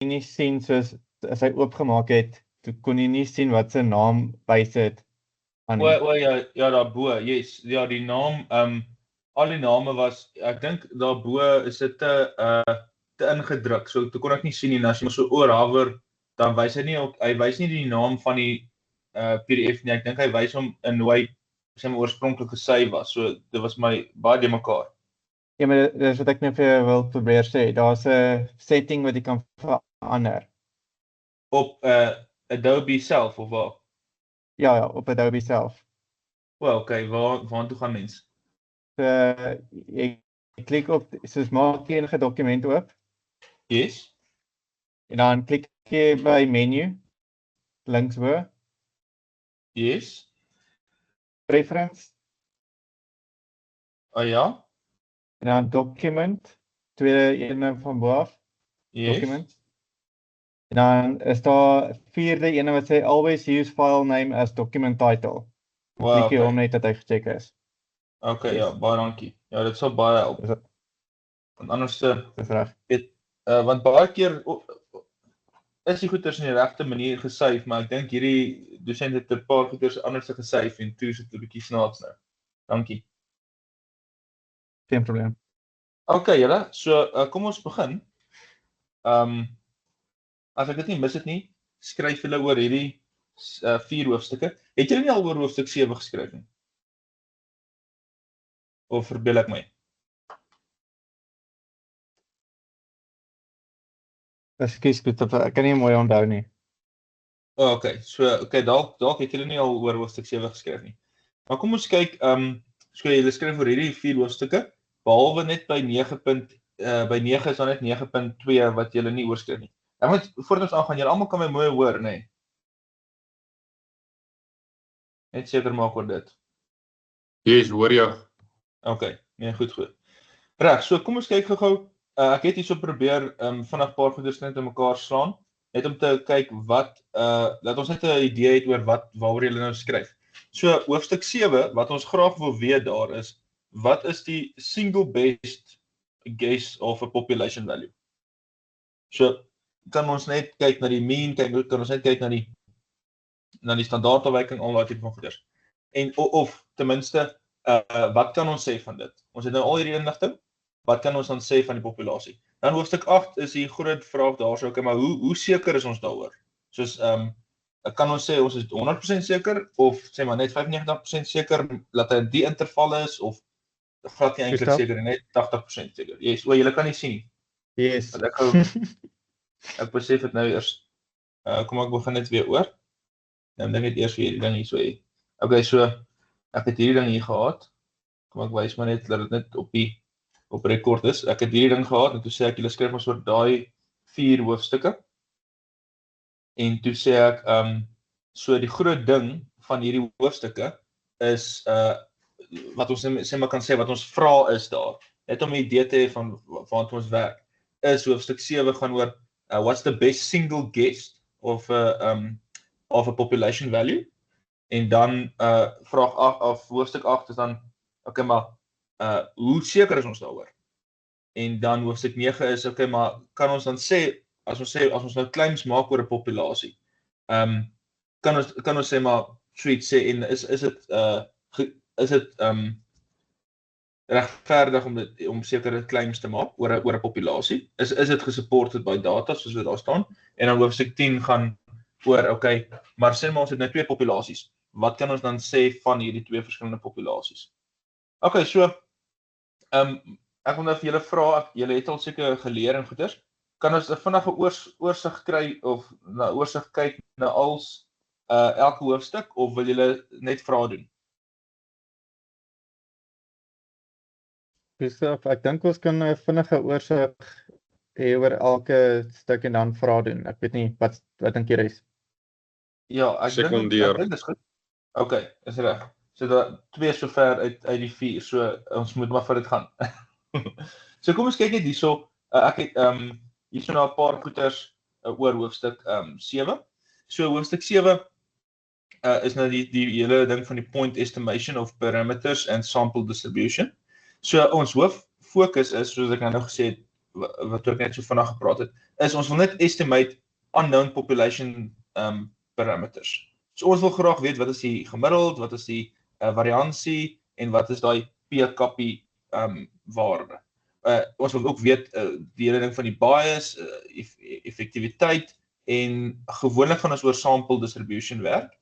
nie sien soos as hy oopgemaak het, toe kon jy nie sien wat sy naam wys het aan nie. Ja, daarbo, yes. Ja, die naam, al die name was, ek dink daarbo is dit te ingedruk, so toe kon ek nie sien nie, en as jy maar so oorhover, dan wys hy wys nie die naam van die PDF nie, ek dink hy wys hom in hoe hy sy oorspronklik gesy was, so dit was my baie de mekaar. Ja, maar dit is wat ek net vir jou wil probeer sê, daar's 'n setting wat jy kan verander. Op Adobe self, of waar? Ja, op Adobe self. Wel, okay, waartoe gaan mens? Jy klik op, soos maak jy enige dokument oop, Yes. en dan klik jy by menu, linksbo, Yes. preference, Ja. en dan document, tweede ene van bo af, Yes. document. En dan is daar vierde ene wat sê always use file name as document title. Wow, Klik jy okay. hom net dat hy gecheck is. Okay, ja, baie dankie. Ja, dit sal baie help. Want anders Dis reg. want baie keer is die goeders in die regte manier gesave, maar ek dink hierdie dosent het 'n paar goeders anders gesave en toe is dit 'n bietjie snaaks nou. Dankie. Geen probleem. Okay, julle, so kom ons begin. As ek dit nie mis het nie, skryf julle oor hierdie 4 hoofstukke. Het julle nie al oor hoofstuk 7 geskryf nie? Of verbeel ek my? Ekskuus, ek kan nie mooi onthou nie. Okay, dalk het julle nie al oor hoofstuk 7 geskryf nie. Maar kom ons kyk, so julle skryf oor hierdie 4 hoofstukke, behalwe net by 9 is daar net 9.2 wat julle nie oorskryf nie. Ek moet voordat ons aangaan, julle almal kan my mooi hoor, nee. Net seker maak oor dit. Yes, hoor jou. Okay, nee, goed. Reg, so kom ons kyk gou-gou. Ek het hierso probeer vinnig 'n paar goeders net in mekaar slaan, net om te kyk wat dat ons net 'n idee het oor waaroor julle nou skryf. So hoofstuk 7, wat ons graag wil weet daar is, wat is die single best guess of a population value? So kan ons net kyk na die mean, kan ons net kyk na die standaardafwyking, al daai tipe van goeders. En of ten minste wat kan ons sê van dit? Ons het nou al hierdie inligting. Wat kan ons dan sê van die populasie? Dan hoofstuk 8 is die groot vraag daarso, okay, maar hoe seker is ons daaroor? Soos kan ons sê ons is 100% seker of sê maar net 95% seker dat dit die interval is of glad nie eintlik seker net 80% seker. Yes, julle kan nie sien nie. Yes. Ek besef dit nou eers. Kom ek begin net weer oor. Dan dink ek eers weer hierdie ding hier so hê. Okay, so ek het hierdie ding hier gehad. Kom ek wys maar net dat dit net op rekord is. Ek het hierdie ding gehad en toe sê ek julle skryf maar so daai 4 hoofstukke. En toe sê ek so die groot ding van hierdie hoofstukke is wat ons sê maar kan sê wat ons vra is daar. Net om 'n idee te hê van waartoe ons werk. Is hoofstuk 7 gaan oor what's the best single guess of a population value? En dan vraag 8 of hoofstuk 8 is dan okay, maar hoe seker is ons daaroor? En dan hoofstuk 9 is okay, maar kan ons dan sê as ons nou claims maak oor 'n populasie, kan ons sê maar suits sê en is dit regverdig om sekere claims te maak oor 'n populasie? Is dit gesupported by data soos wat daar staan? En dan hoofstuk 10 gaan oor okay, maar sê maar ons het nou 2 populasies. Wat kan ons dan sê van hierdie 2 verskillende populasies? Okay, so ek wil nou vir julle vra, julle het al seker geleer en goeders. Kan ons 'n vinnige oorsig kry of na oorsig kyk na elke hoofstuk of wil julle net vrae doen? Christoph, ek dink ons kan 'n vinnige oorsig hê oor elke stuk en dan vrae doen. Ek weet nie wat dink jy is. Ja, ek dink dit is goed. Okay, is reg. So daar 2 sover uit die 4, so ons moet maar vir dit gaan. So kom ons kyk net hierso. Ek het hierso na 'n paar goeters oor hoofstuk 7. So hoofstuk 7 is nou die hele ding van die point estimation of parameters and sample distribution. So ons hoof fokus is, soos ek nou gesê het, wat ek net so vinnig gepraat het, is ons wil net estimate unknown population parameters. So ons wil graag weet wat is die gemiddeld, wat is die variansie en wat is daai p-kappie waarde. Ons wil ook weet die hele ding van die bias, effektiwiteit en gewoonlik gaan ons oor sample distribution werk.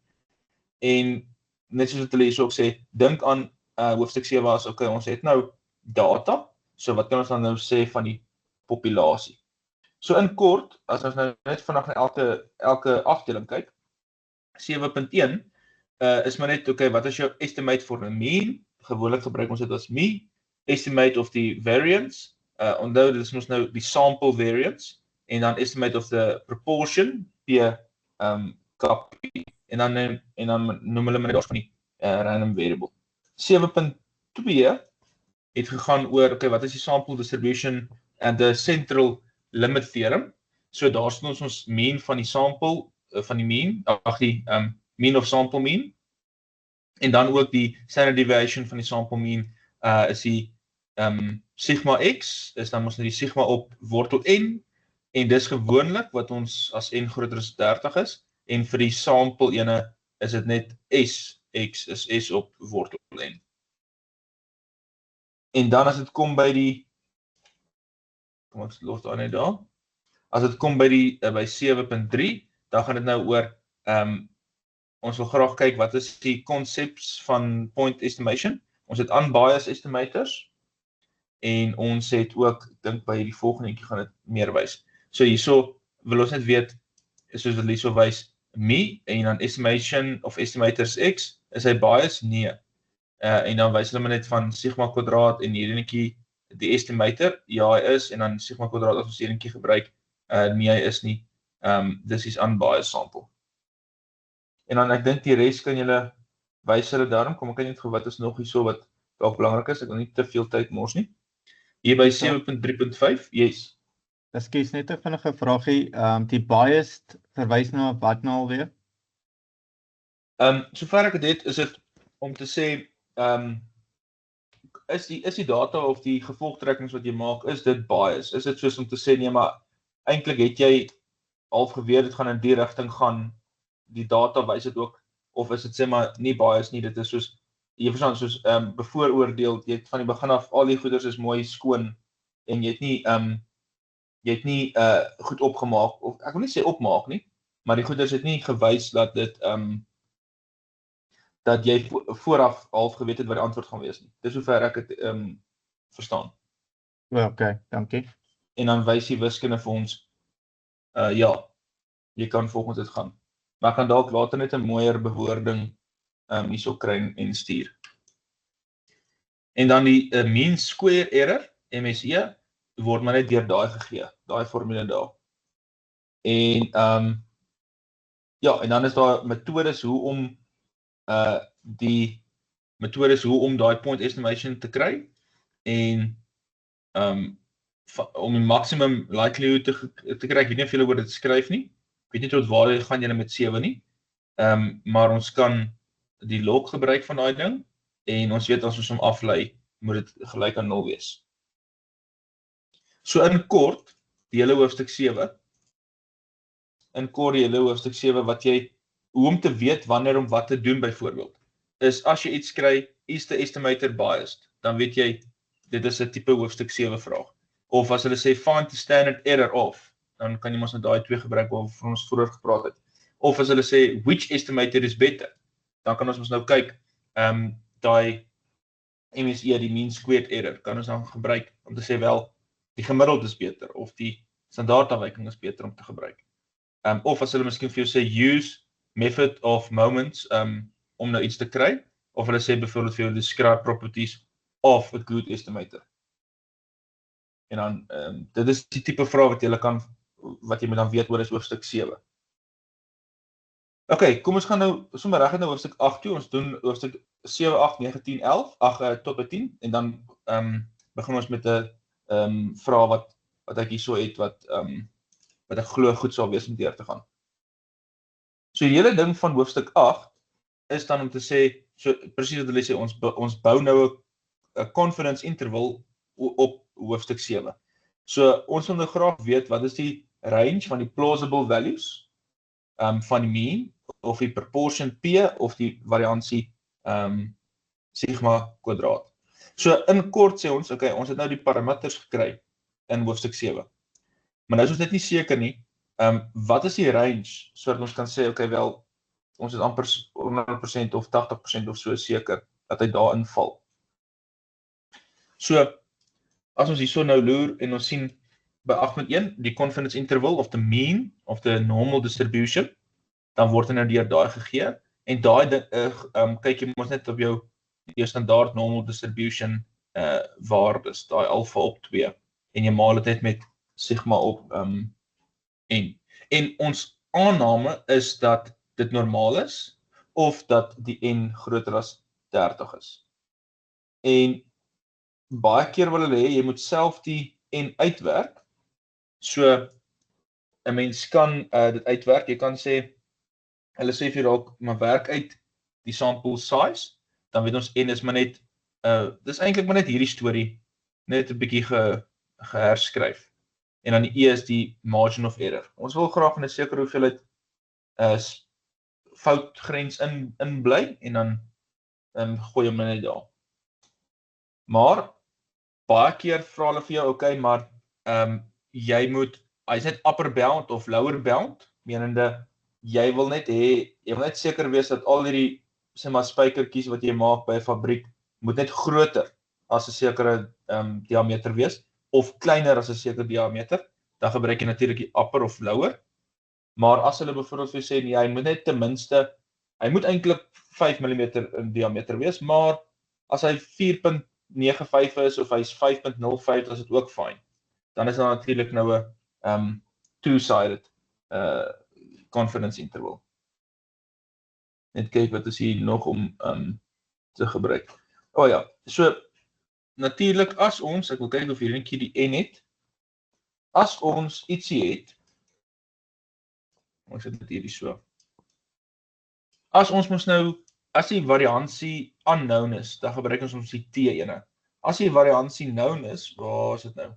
En net soos wat hulle hier ook sê, dink aan hoofstuk 7 as okay, ons het nou data, so wat kan ons dan nou sê van die populasie? So in kort, as ons nou net vandag na elke afdeling kyk, 7.1 is maar net, okay, wat is jou estimate for a mean? Gewoonlik gebruik ons dit as me, estimate of the variance, onthou dit is ons nou die sample variance, en dan estimate of the proportion, p-kappie, en dan noem hulle maar net van die random variable. 7.2 het gegaan oor, okay, wat is die sample distribution and the central limit theorem? So daar staan ons mean van die sample, van die mean, die mean of sample mean, en dan ook die standard deviation van die sample mean is die sigma x, is dan ons nou die sigma op wortel n, en dis gewoonlik wat ons as n groter as 30 is, en vir die sample ene is dit net s, x is s op wortel n. En dan as dit kom by die, kom ek los daar net daar, as dit kom by die by 7.3, dan gaan dit nou oor, ons wil graag kyk wat is die concepts van point estimation. Ons het unbiased estimators, en ons het ook, ek dink by die volgende eentjie gaan dit meer wys. So hierso wil ons net weet, soos wat hierso wys, me, en dan estimation of estimators x, is hy bias? Nee. En dan wys hulle maar net van sigma kwadraat en hierdie netjie die estimator, ja hy is, en dan sigma kwadraat as ons hierdie netjie gebruik, nee hy is nie, dis is unbiased sample. En dan ek dink die res kan julle wys hulle daarom, kom ek kan net gou wat is nog hierso wat dalk belangrik is, ek wil nie te veel tyd mors nie. Hier by 7.3.5, yes. Ekskuus, net 'n vinnige vraagie, die biased verwys na wat nou alweer? Sover ek dit is dit om te sê, is die data of die gevolgtrekkings wat jy maak, is dit bias? Is dit soos om te sê, nee, maar eintlik het jy half geweet, dit gaan in die rigting gaan, die data wys dit ook, of is dit sê maar nie bias nie, dit is soos, jy verstaan, soos bevooroordeel, jy het van die begin af, al die goeders is mooi skoon, en jy het nie goed opgemaak, of ek wil nie sê opmaak nie, maar die goeders het nie gewys dat dit, dat jy vooraf half geweet het wat die antwoord gaan wees nie. Dis sover ek het verstaan. Okay, dankie. En dan wys die wiskunde vir ons, ja, jy kan volgens dit gaan. Maar ek kan dalk later net 'n mooier bewoording hierso kry en stuur. En dan die mean square error, MSE, word maar net deur daai gegee, daai formule daar. En ja, en dan is daar metodes hoe om daai point estimation te kry, en om die maximum likelihood te kry, ek weet nie of julle oor dit skryf nie, ek weet nie tot waar gaan julle met 7 nie, maar ons kan die log gebruik van daai ding, en ons weet as ons hom aflei, moet dit gelyk aan 0 wees. So in kort, die hele hoofstuk 7, wat jy, hoe om te weet wanneer om wat te doen byvoorbeeld, is as jy iets kry, is the estimator biased, dan weet jy, dit is 'n tipe hoofstuk 7 vraag. Of as hulle sê, find the standard error of, dan kan jy mos nou daai twee gebruik waarvan ons vroeër gepraat het. Of as hulle sê, which estimator is better, dan kan ons mos nou kyk, daai MSE, die mean squared error, kan ons dan gebruik om te sê, wel, die gemiddeld is beter, of die standaardafwyking is beter om te gebruik. Of as hulle miskien vir jou sê, use method of moments, om nou iets te kry, of hulle sê byvoorbeeld vir jou, describe properties of a good estimator. En dan, dit is die tipe vraag wat jy moet dan weet oor is hoofstuk 7. Okay, kom ons gaan nou, sommer reg na hoofstuk 8 toe, ons doen hoofstuk 7, 8, 9, 10, 11, 8 tot by 10, en dan begin ons met 'n vraag wat ek hierso het, wat ek glo goed sal wees om deur te gaan. So die hele ding van hoofstuk 8 is dan om te sê, so presies wat hulle sê, ons bou nou 'n confidence interval op hoofstuk 7. So ons wil nou graag weet wat is die range van die plausible values van die mean of die proportion P of die variansie sigma kwadraat. So in kort sê ons, okay, ons het nou die parameters gekry in hoofstuk 7. Maar nou is ons net nie seker nie, wat is die range sodat ons kan sê, okay, wel, ons is amper 100% of 80% of so seker dat hy daarin val. So as ons hierso nou loer en ons sien by 8.1 die confidence interval of the mean of the normal distribution, dan word hy nou deur daai gegee en daai kyk jy mos net op jou standaard normal distribution waardes, daai alpha op 2 en jy maal dit net met sigma op n. En ons aanname is dat dit normaal is of dat die n groter as 30 is. En baie keer wil hulle hê jy moet self die n uitwerk. So 'n mens kan dit uitwerk. Jy kan sê hulle sê vir dalk maar werk uit die sample size, dan weet ons n is maar net dis eintlik maar net hierdie storie net 'n bietjie geherskryf. En dan die E is die margin of error. Ons wil graag in 'n sekere hoeveelheid foutgrens in bly en dan gooi hom net daar. Maar baie keer vra hulle vir jou, okay, maar jy moet, hy's net upper bound of lower bound, menende jy wil net seker wees dat al hierdie sê maar spykertjies wat jy maak by 'n fabriek moet net groter as 'n sekere diameter wees of kleiner as 'n sekere diameter, dan gebruik jy natuurlik die upper of lower. Maar as hulle byvoorbeeld vir sê nee, hy moet net ten minste, hy moet eintlik 5 mm in diameter wees, maar as hy 4.95 is of hy's 5.05, is dit ook fyn. Dan is daar natuurlik nou 'n two-sided confidence interval. Net kyk wat is hier nog om te gebruik. Ja, so natuurlik as ons, ek wil kyk of hier eentjie die n het. As ons ietsie het, ons het dit hierdie so. As ons mos nou, as die variansie unknown is, dan gebruik ons die t-ene. As die variansie known is, waar is dit nou?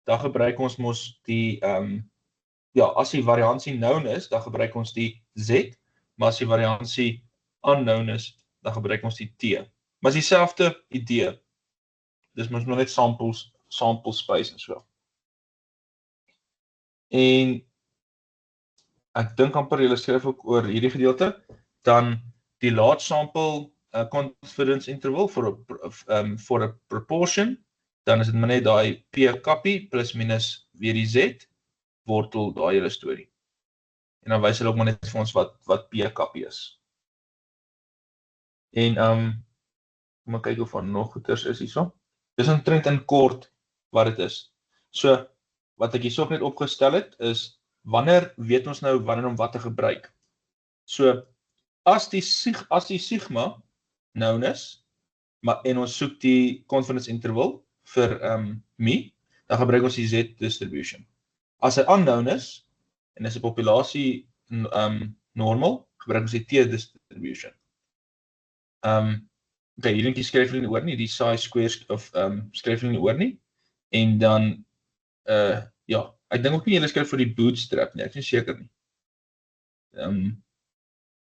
Dan gebruik ons mos die as die variansie known is, dan gebruik ons die z, maar as die variansie unknown is, dan gebruik ons die t. Maar is dieselfde idee. Dis mos nog net sample space en so. En ek dink amper julle skryf ook oor hierdie gedeelte, dan die large sample confidence interval for a proportion, dan is dit maar net daai p kappie plus minus weer die z wortel daai hele storie. En dan wys hulle ook maar net vir ons wat p kappie is. En kom ek kyk of daar nog goeters is hierso. Dis omtrent in kort wat dit is. So wat ek hierso net opgestel het is wanneer weet ons nou wanneer om wat te gebruik. So as die sigma known is, en ons soek die confidence interval vir mi, dan gebruik ons die z distribution. As hy unknown is en is 'n populasie normal, gebruik ons die t distribution. Okay, hier dink skryf hulle nie oor nie, die chi-square of skryf hulle nie oor nie. En dan ja, ek dink ook nie julle skryf vir die bootstrap nie, ek is nie seker nie.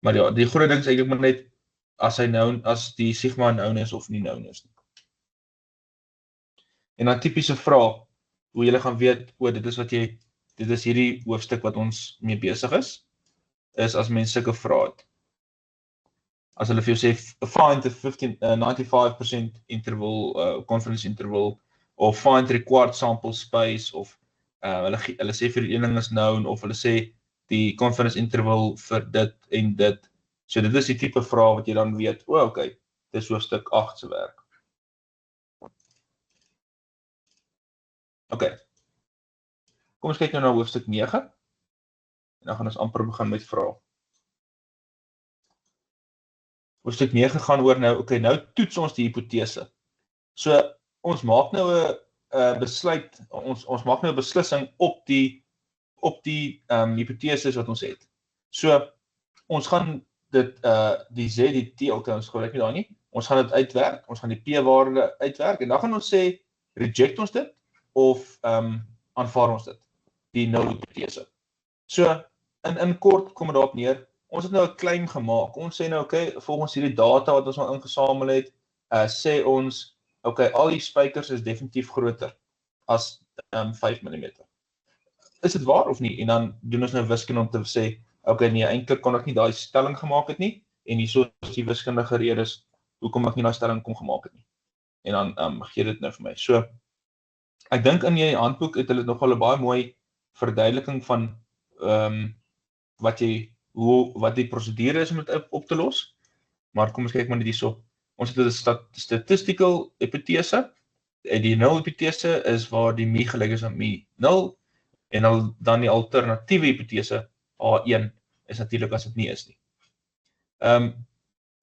Maar ja, die groot ding is eintlik maar net as die sigma known is of nie known is nie. En dan tipiese vraag, hoe julle gaan weet, dit is hierdie hoofstuk wat ons mee besig is as mense sulke vrae het. As hulle vir jou sê, find the 95% interval, confidence interval, of find required sample space, of hulle sê vir die een ding is known, of hulle sê die confidence interval vir dit en dit. So dit is die tipe vraag wat jy dan weet, okay, dit is hoofstuk 8 se werk. Okay. Kom ons kyk nou na hoofstuk 9. En dan gaan ons amper begin met vrae. Hoofstuk 9 gaan oor nou, okay, nou toets ons die hipotese. So ons maak nou 'n besluit, ons maak nou 'n beslissing op die hipoteses wat ons het. So ons gaan dit die z, die t, okay, ons gebruik nie daar nie. Ons gaan dit uitwerk, ons gaan die p-waarde uitwerk en dan gaan ons sê reject ons dit of aanvaar ons dit, die null-hipotese. So, in kort kom dit daarop neer, ons het nou 'n claim gemaak. Ons sê nou, okay, volgens hierdie data wat ons al ingesamel het, sê ons, okay, al die spykers is definitief groter as 5 mm. Is dit waar of nie? En dan doen ons nou wiskunde om te sê, okay, nee, eintlik kon ek nie daai stelling gemaak het nie, en hierso is die wiskundige redes hoekom ek nie daai stelling kon gemaak het nie. En dan gee dit nou vir my. So, ek dink in die handboek het hulle nogal 'n baie mooi verduideliking van wat die prosedure is om dit op te los. Maar kom ons kyk maar net hierso. Ons het 'n statistical hipotese. Die null-hipotese is waar die mi gelyk is aan mi 0, en dan die alternatiewe hipotese, A1, is natuurlik as dit nie is nie.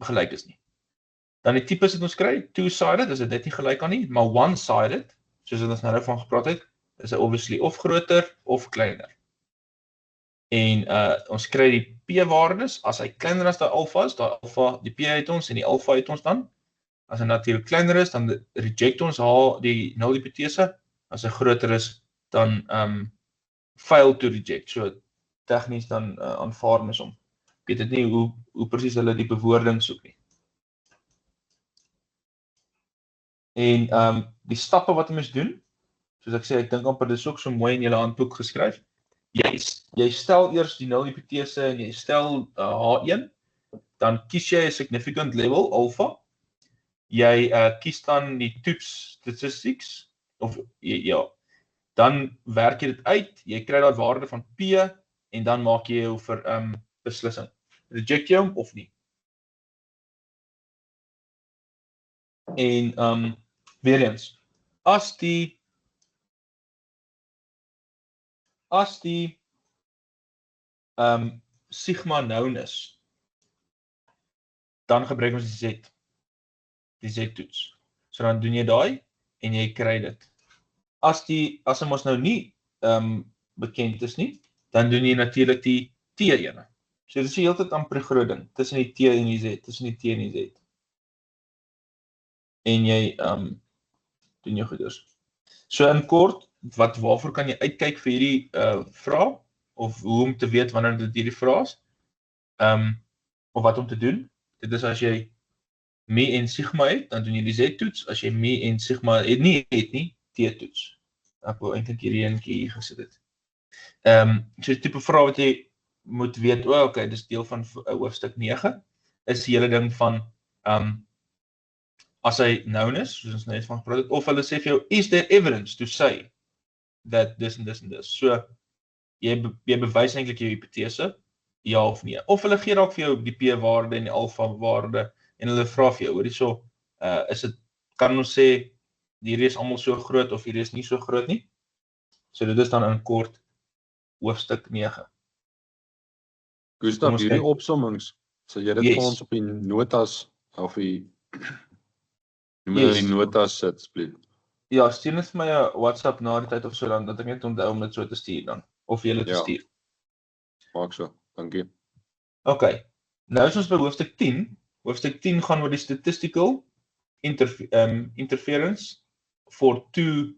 Gelyk is nie. Dan die tipes wat ons kry, two-sided, is dit net nie gelyk aan nie, maar one-sided, soos ons nou van gepraat het, is dit obviously of groter of kleiner. En ons kry die p-waardes, as hy kleiner as die alpha is, die p het ons en die alpha het ons dan. As hy natuurlik kleiner is, dan reject ons die null-hipotese. As hy groter is, dan fail to reject. So tegnies dan aanvaar ons hom. Ek weet dit nie hoe presies hulle die bewoording soek nie. En die stappe wat ons doen, soos ek sê, ek dink amper dit is ook so mooi in julle handboek geskryf. Jy stel eers die null-hipotese en jy stel H1, dan kies jy 'n significant level, alpha. Jy kies dan die toets statistics, of ja, dan werk jy dit uit, jy kry daai waarde van P, en dan maak jy jou beslissing. Reject jy hom of nie? En weer eens, as die sigma known is, dan gebruik ons die Z-toets. So dan doen jy daai, en jy kry dit. As hy mos nou nie bekend is nie, dan doen jy natuurlik die T-ene. So dit is die hele tyd amper groot ding, tussen die T en die Z, tussen die T en die Z. En jy doen jou goeders. So in kort, waarvoor kan jy uitkyk vir hierdie vraag, of hoe om te weet wanneer dit hierdie vraag is, of wat om te doen. Dit is as jy mi en sigma het, dan doen jy die Z-toets, as jy mi en sigma het nie, T-toets. Ek wil eintlik hierdie eentjie hier gesit het. So die tipe vraag wat jy moet weet, okay, dis deel van hoofstuk 9, is die hele ding van, as hy known is, soos ons net van gepraat het, of hulle sê vir jou, is there evidence to say that this and this and this? So, jy bewys eintlik jou hipotese, ja of nee. Of hulle gee dalk vir jou die p-waarde en die alpha-waarde, en hulle vra vir jou, hoor hierso, kan ons sê, hierdie is almal so groot, of hierdie is nie so groot nie? So dit is dan in kort, hoofstuk 9. Gustav, hierdie opsommings, sal jy dit vir ons op die notas, of die notas sit, asseblief? Ja, stuur net vir my 'n WhatsApp na die tyd of so, dan dat ek net onthou om dit so te stuur dan, of jy te stuur. Maak so, dankie. Okay, nou is ons by hoofstuk 10. Hoofstuk 10 gaan oor die statistical interference for two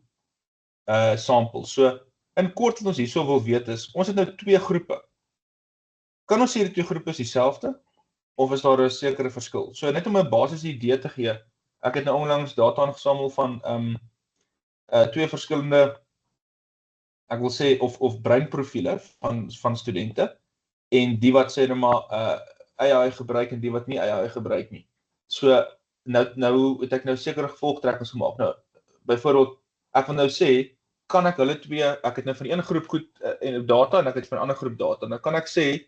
samples. So, in kort wat ons hierso wil weet is, ons het nou 2 groepe. Kan ons sê die 2 groepe is dieselfde, of is daar 'n sekere verskil? So, net om 'n basiese idee te gee, ek het nou onlangs data ingesamel van 2 verskillende, ek wil sê, of breinprofiele van studente, en die wat sê nou maar AI gebruik en die wat nie AI gebruik nie. So, nou het ek nou sekere gevolgtrekkings gemaak. Nou, byvoorbeeld, ek wil nou sê, kan ek hulle 2, ek het nou van die ene groep goed data, en ek het van die ander groep data, nou kan ek sê,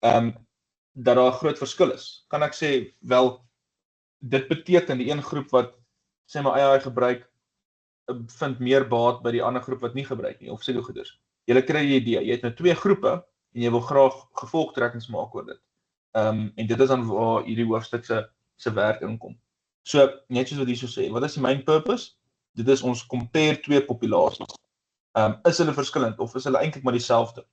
dat daar 'n groot verskil is. Kan ek sê, wel, dit beteken die een groep wat, sê maar AI gebruik, vind meer baat by die ander groep wat nie gebruik nie, of sê hoe goeders. Julle kry die idee, jy het nou 2 groepe, en jy wil graag gevolgtrekkings maak oor dit. En dit is dan waar hierdie hoofstuk se werk inkom. So, net soos wat hierso sê, wat is die main purpose? Dit is ons compare 2 populasies. Is hulle verskillend, of is hulle eintlik maar dieselfde?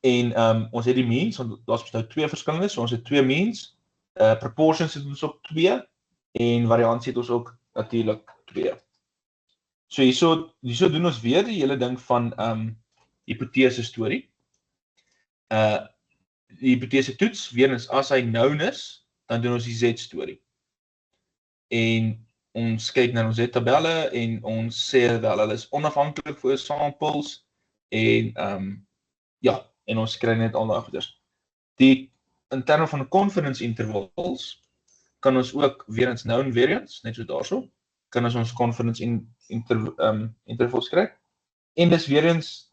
En ons het die means, want daar is nou 2 verskillende, so ons het 2 means, proportions het ons ook 2, en variansie het ons ook natuurlik 2. So hierso doen ons weer die hele ding van hipotese storie. Die hipotese toets, weer eens as hy known is, dan doen ons die Z-storie. En ons kyk na ons Z-tabelle en ons sê wel hulle is onafhanklik vir samples en ja, en ons kry net al daai goeders. In terme van confidence intervals kan ons ook weer eens known variance, net so daarso, kan ons confidence intervals kry. En dis weer eens,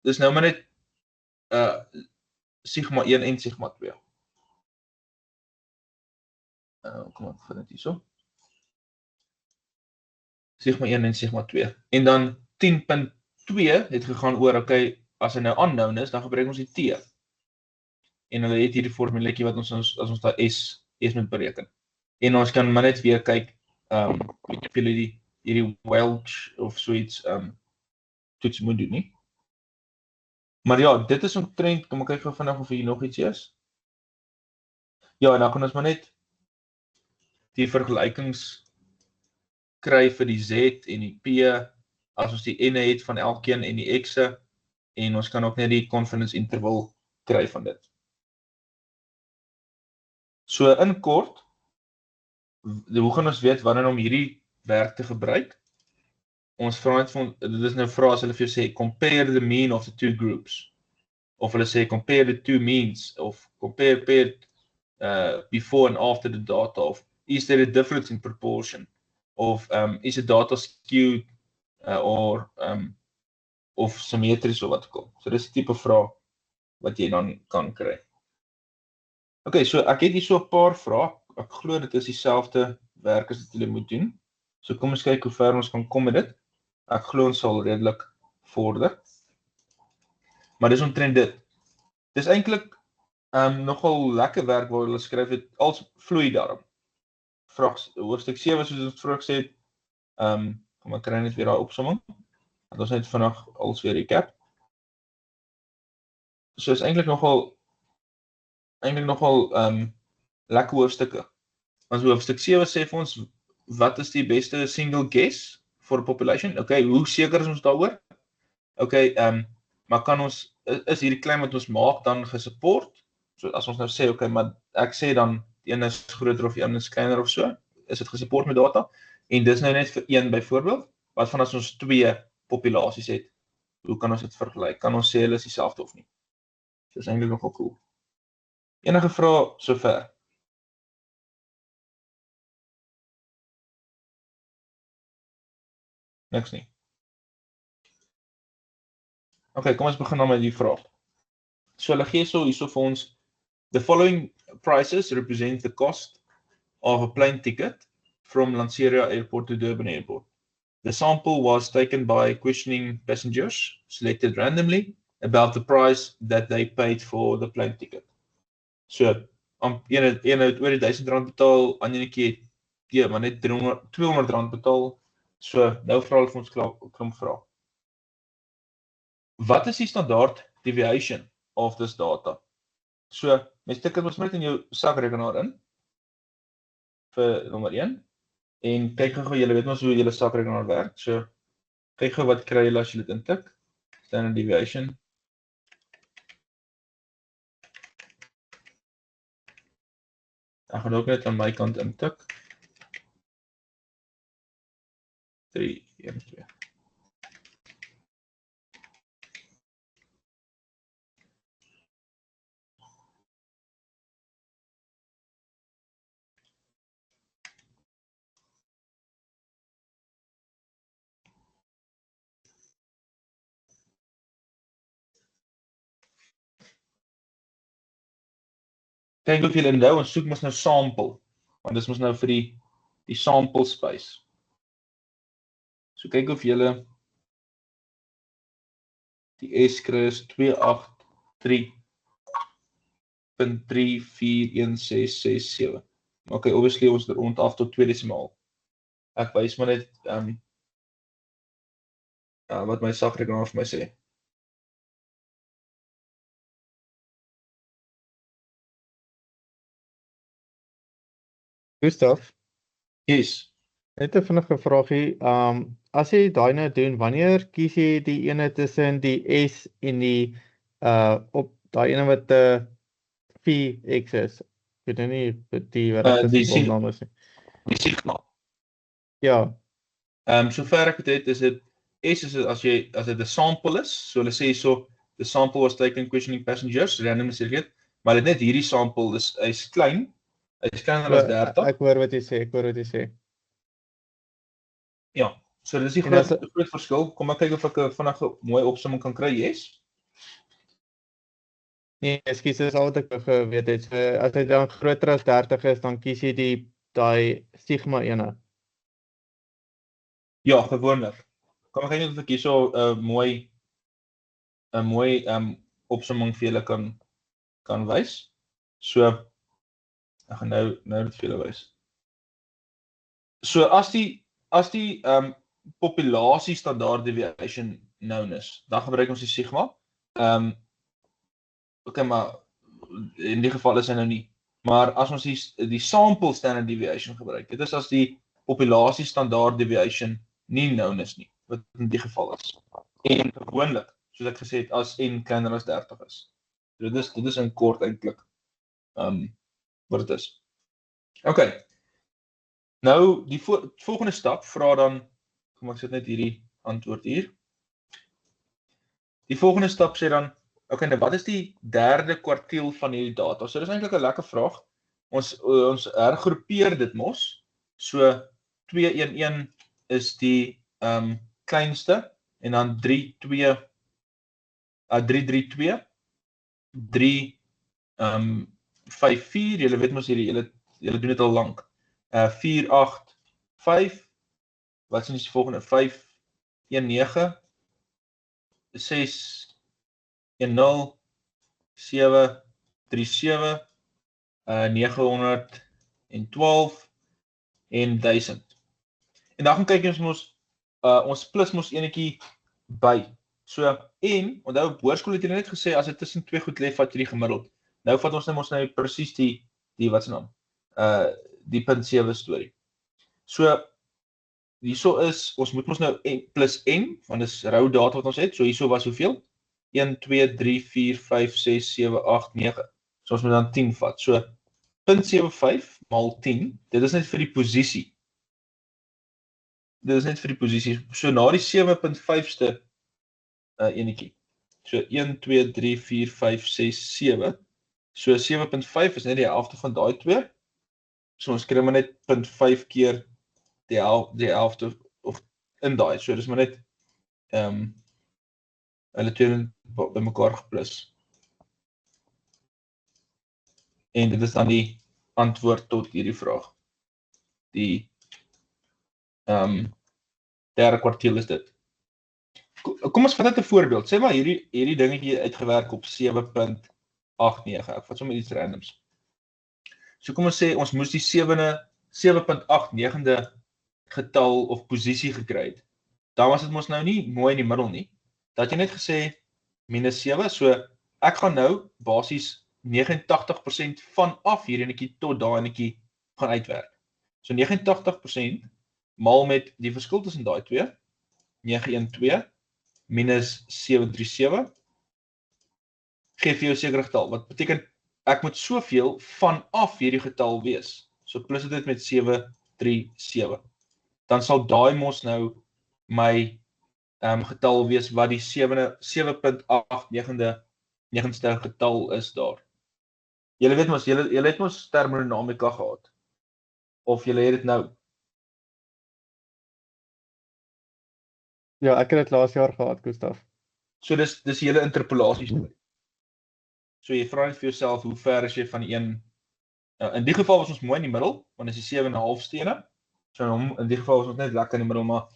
dis nou maar net sigma 1 en sigma 2. Kom ek vind dit hierso. Sigma 1 en sigma 2. En dan 10.2 het gegaan oor, okay, as hy nou unknown is, dan gebruik ons die T. En hulle het hierdie formuletjie wat as ons daar S moet bereken. En ons kan maar net weer kyk, ek wil hierdie Welch of soiets toets moet doen nie. Maar ja, dit is omtrent, kom ek kyk gou vinnig of hier nog iets is. Ja, en dan kan ons maar net die vergelykings kry vir die Z en die P, as ons die N het van elkeen en die X'e, en ons kan ook net die confidence interval kry van dit. So in kort, hoe gaan ons weet wanneer om hierdie werk te gebruik? Ons vra net van, dit is nou vrae as hulle vir jou sê, compare the mean of the two groups. Of hulle sê, compare the two means, of compare before and after the data, of is there a difference in proportion, of is the data skewed, of symmetries of wat ook al. So dis die tipe vraag wat jy dan kan kry. Ok, so ek het hier so 'n paar vrae. Ek glo dit is dieselfde werk as wat julle moet doen. So kom ons kyk hoe ver ons kan kom met dit. Ek glo ons sal redelik vorder. Maar dis omtrent dit. Dis eintlik nogal lekker werk waar hulle skryf het als vloei daarom. Hoofstuk 7 soos ons vroeg gesê het, kom ek kry net weer daai opsomming. Want ons net vandag als weer recap. So is eintlik nogal lekker hoofstukke. Ons hoofstuk 7 sê vir ons, wat is die beste single guess for population? Okay, hoe seker is ons daaroor? Okay, maar kan ons, is hierdie claim wat ons maak dan gesupport? So as ons nou sê, okay, maar ek sê dan, die een is groter of die een is kleiner of so, is dit gesupport met data? En dis nou net vir een byvoorbeeld, wat van as ons 2 populasies het, hoe kan ons dit vergelyk? Kan ons sê hulle is dieselfde of nie? Dit is eintlik nogal cool. Enige vrae sover? Niks nie. Ok, kom ons begin dan met die vraag. So hulle gee hierso vir ons, the following prices represent the cost of a plane ticket from Lanseria Airport to Durban Airport. The sample was taken by questioning passengers, selected randomly, about the price that they paid for the plane ticket. So, een het oor die R1000 betaal, ander het maar net R200 betaal. So, nou vra hulle vir ons klomp vrae. Wat is die standaard deviation of this data? So, mens tik dit net in jou sakrekenaar in, vir nommer 1, en kyk gou, julle weet mos hoe julle sakrekenaar werk, so, kyk gou wat kry julle as julle dit intik, standard deviation. Ek gaan ook net aan my kant intik. 3, 1, 2. Kyk of julle onthou, ons soek mos nou sample, want dis mos nou vir die sample space. So kyk of julle die S kry is 283.3416667. Ok, obviously ons rond af tot 2 desimaal. Ek wys maar net wat my sakrekenaar vir my sê. Gustav, Yes. Net 'n vinnige vraagie. As jy daai nou doen, wanneer kies jy die ene tussen die S en die op daai ene wat 4x is? Ek weet nou nie die regte Die simboolnaam is nie. die signaal. Ja, Sover ek weet is dit S is dit as dit 'n sample is, so hulle sê so the sample was taken questioning passengers, random selected, maar dit net hierdie sample hy's klein. Hy's kleiner as 30. ek hoor wat jy sê. Ja, so dis die En as- groot verskil. Kom ek kyk of ek 'n vinnige mooi opsomming kan kry. Yes. Nee, ekskuus, dis al wat ek geweet het. So as hy dan groter as 30 is, dan kies jy daai sigma ene. Ja, gewoonlik. Kom ek kyk of ek hierso 'n mooi opsomming vir julle kan wys. So ek gaan nou dit vir julle wys. So as die populasie standaard deviation known is, dan gebruik ons die sigma. Okay, maar in die geval is hy nou nie. Maar as ons die sample standard deviation gebruik, dit is as die populasie standaard deviation nie known is nie, wat in die geval is. En gewoonlik, soos ek gesê het, as n kleiner as 30 is. So dit is in kort eintlik wat dit is. Okay. Nou die volgende stap vra dan, kom ek sit net hierdie antwoord hier. Die volgende stap sê dan, okay, nou wat is die derde kwartiel van hierdie data? So dis eintlik 'n lekker vraag. Ons hergroepeer dit mos. So 211 is die kleinste en dan 332 354, julle weet mos hierdie julle doen dit al lank. 485, wat is die volgende? 519 610 737 912 en 1000. En dan gaan kyk ons plus mos enetjie by. So en onthou op hoërskool het jy net gesê as dit tussen twee goed lê, vat jy die gemiddeld. Nou vat ons net nou presies die wat se naam? Die punt 7 storie. So hierso is ons moet mos nou plus n, want dis rou data wat ons het. So hierso was hoeveel? 1 2 3 4 5 6 7 8 9. So ons moet dan 10 vat. So 0.75 maal 10, dit is net vir die posisie. Dit is net vir die posisie. So na die 7.5ste enetjie. So 1 2 3 4 5 6 7. So 7.5 is net die helfte van daai 2. So ons kry maar net 0.5 keer die helfte of in daai. So dis maar net hulle twee bymekaar geplus. En dit is dan die antwoord tot hierdie vraag. Die derde kwartiel is dit. Kom ons vat net 'n voorbeeld. Sê maar hierdie dingetjie uitgewerk op 7.89. Ek vat sommer iets randoms. So kom ons sê ons moes die 7.89de getal of posisie gekry het. Dan was dit mos nou nie mooi in die middel nie. Dat jy net gesê minus 7, so ek gaan nou basies 89% vanaf hierdie enetjie tot daai enetjie gaan uitwerk. So 89% maal met die verskil tussen daai twee, 912 minus 737 gee vir jou 'n sekere getal. Wat beteken ek moet soveel vanaf hierdie getal wees. So plus dit met 737. Dan sal daai mos nou my getal wees wat die 7.89ste getal is daar. Julle weet mos, julle het mos termodinamika gehad. Of julle het dit nou. Ja, ek het dit laas jaar gehad, Gustaf. So dis die hele interpolasie storie. So jy vra net vir jouself hoe ver is jy van die een. In die geval was ons mooi in die middel, want dis die 7.5 stene. So in die geval was ons net lekker in die middel, maar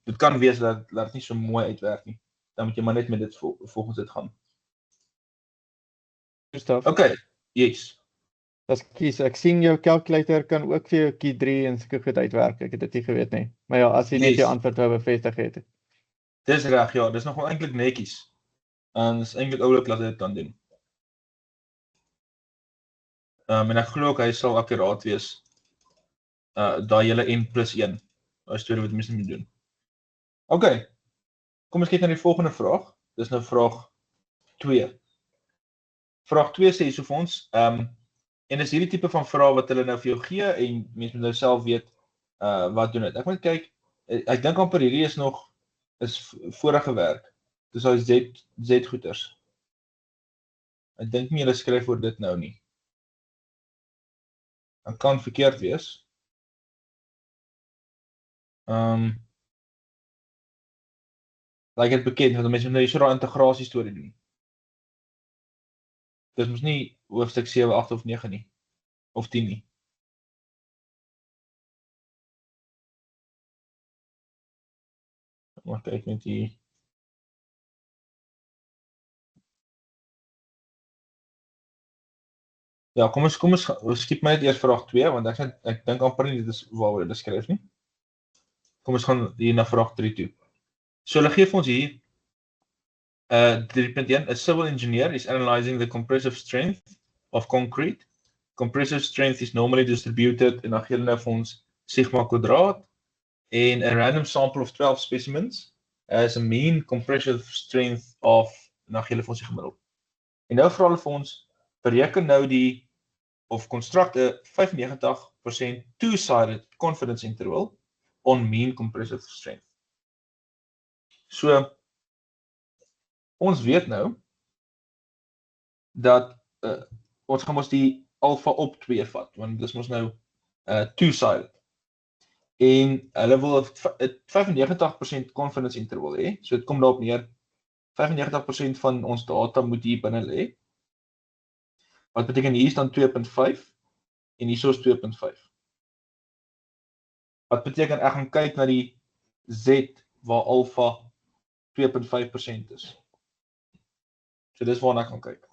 dit kan wees dat dit nie so mooi uitwerk nie. Dan moet jy maar net met dit volgens dit gaan. Gustaf. Okay, yes. Ek sien jou calculator kan ook vir jou Q3 en sulke goed uitwerk. Ek het dit nie geweet nie. Maar ja, as jy net jou antwoord wou bevestig het. Dis reg, ja, dis nogal eintlik netjies. En dis eintlik oulik dat hy dit kan doen. En ek glo ook hy sal akkuraat wees daai hele n plus 1. Daai storie wat mense moet doen. OK. Kom ons kyk na die volgende vraag. Dis nou vraag 2. Vraag 2 sê so vir ons, en is hierdie tipe van vraag wat hulle nou vir jou gee en mense moet nou self weet wat doen dit. Ek moet kyk, ek dink amper hierdie is vorige werk. Dis daai Z goeters. Ek dink nie hulle skryf oor dit nou nie. Dit kan verkeerd wees. Lyk dit bekend, want mense moet nou hier so daai integrasie storie doen. Dis mos nie hoofstuk 7, 8 of 9 nie. Of 10 nie. Maar kyk net hier. Ja, kom ons skiep my net eers vraag 2, want ek dink amper nie dit is waaroor hulle skryf nie. Kom ons gaan hier na vraag 3 toe. So hulle gee vir ons hier 3.1, a civil engineer is analyzing the compressive strength of concrete. Compressive strength is normally distributed en dan gee hulle nou vir ons sigma kwadraat en a random sample of 12 specimens as a mean compressive strength of, en dan gee hulle vir ons die gemiddeld. En nou vra hulle vir ons, bereken nou of construct a 95% two-sided confidence interval on mean compressive strength. So, ons weet nou, dat ons gaan ons die alpha op 2 vat, want dit is ons nou two-sided. En hulle wil 95% confidence interval hê, so dit kom daarop neer, 95% van ons data moet hier binne lê. Wat beteken hier is dan 2.5 en hier is 2.5. Wat beteken ek gaan kyk na die Z waar alpha 2.5% is. So dis waarna ek gaan kyk.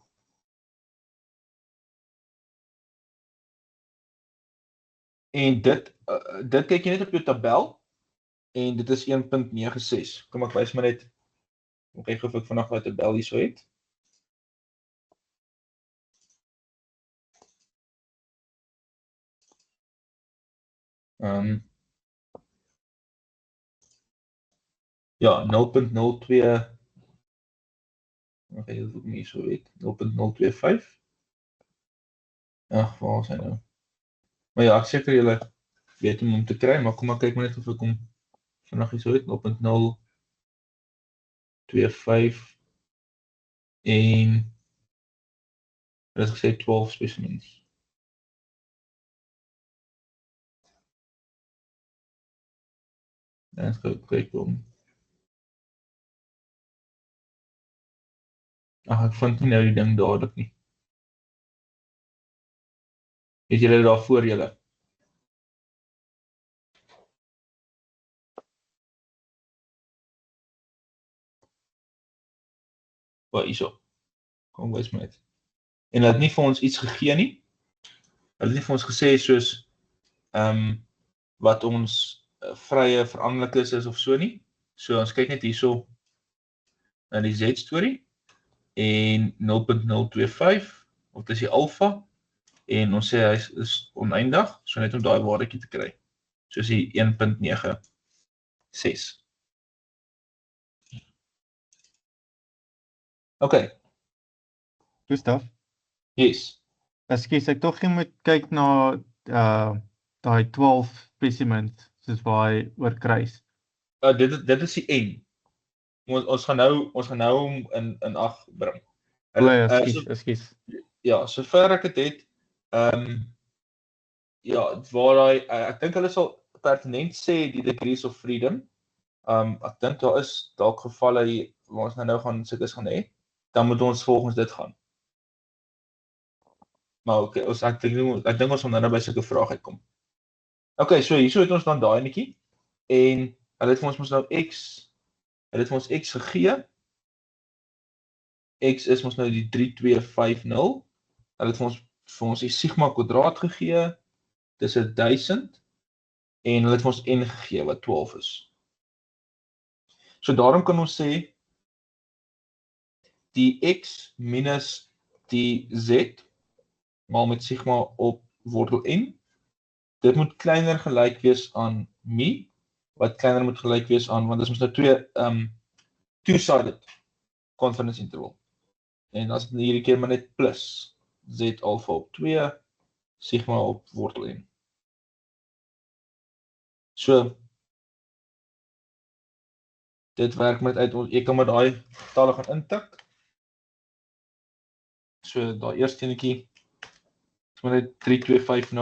En dit kyk jy net op jou tabel en dit is 1.96. Kom ek wys maar net, ek kyk of ek vanaf daai tabel hier so het. Ja, 0.02. Okay, dit moet nie so het. 0.025. Ag, waar is hy nou? Maar ja, ek seker julle weet om te kry, maar kom maar kyk maar net of ek hom vandag hier so het. 0.025 en dit is gesê 12 specimens. En ek gaan kyk om. Ag, ek vind nie nou die ding dadelik nie. Het julle daar voor julle? Waar hierso. Kom wys my net. En hulle het nie vir ons iets gegee nie. Hulle het nie vir ons gesê soos wat ons vrye veranderlik is of so nie. So ons kyk net hierso na die Z storie en 0.025 of dis die alpha en ons sê hy is oneindig, so net om daai waardetjie te kry. Soos die 1.96. Okay. Gustav? Yes. Ekskuus, ek tog jy moet kyk na daai 12 specimens soos waar hy oorkruis. Dit is die N. Ons gaan nou in ag bring. Ekskuus. Ja, sover ek dit het, ja, waar hy ek dink hulle sal pertinent sê die degrees of freedom. Ek dink daar is dalk gevalle waar ons nou gaan sulkes gaan hê. Dan moet ons volgens dit gaan. Maar okay, ek dink ons gaan nou by sulke vrae uitkom. Okay, so hierso het ons dan daai netjie en hulle het vir ons nou x gegee. X is ons nou die 3250. Hulle het vir ons die sigma kwadraat gegee. Dis 1000 en hulle het vir ons n gegee wat 12 is. So daarom kan ons sê die x minus die z maal met sigma op wortel n dit moet kleiner gelyk wees aan me, wat kleiner moet gelyk wees aan, want dit is nou twee two-sided confidence interval. En as dit hierdie keer maar net plus Z alfa op 2, sigma op wortel n. So, dit werk met uit, jy kan met daai getalle gaan intik. So, daai eerste enetjie, is maar net 3250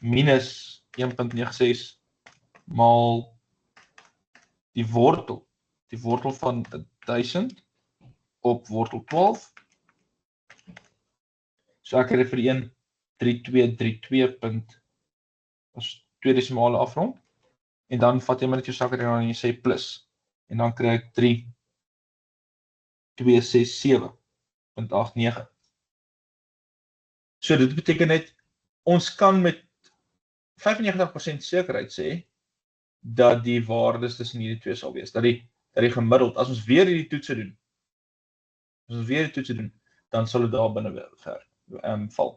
minus 1.96 maal die wortel van 1000 op wortel 12. So ek het vir die 1 3232 as 2 desimale afrond. En dan vat jy maar net jou sakrekenaar en jy sê plus. En dan kry ek 3267.89. So dit beteken net, ons kan met 95% sekerheid sê, dat die waardes tussen hierdie twee sal wees. Dat die gemiddeld, as ons weer hierdie toetse doen, dan sal dit daar binne val.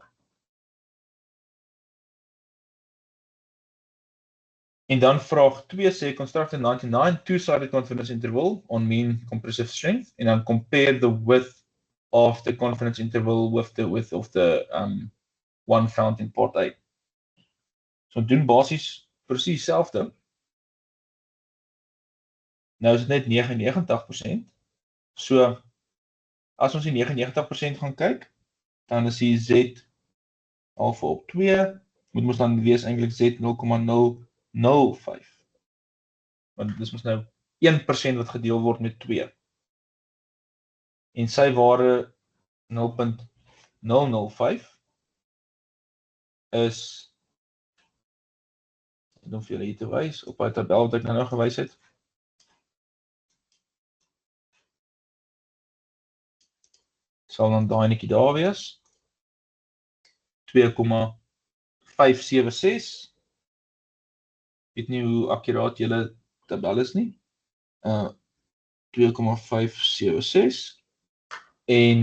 En dan vraag 2 sê, construct a 99 two-sided confidence interval on mean compressive strength, en dan compare the width of the confidence interval with the width of the one found in part A. So doen basies presies dieselfde. Nou is dit net 99%. So, as ons die 99% gaan kyk, dan is die Z alfa op 2, moet ons dan wees eintlik Z 0,005. Want dis mos nou 1% wat gedeel word met 2. En sy waarde 0.005 is, ek doen vir julle hier te wys, op die tabel wat ek nou gewys het. Sal dan daai netjie daar wees. 2,576. Weet nie hoe akkuraat julle tabel is nie. 2,576. En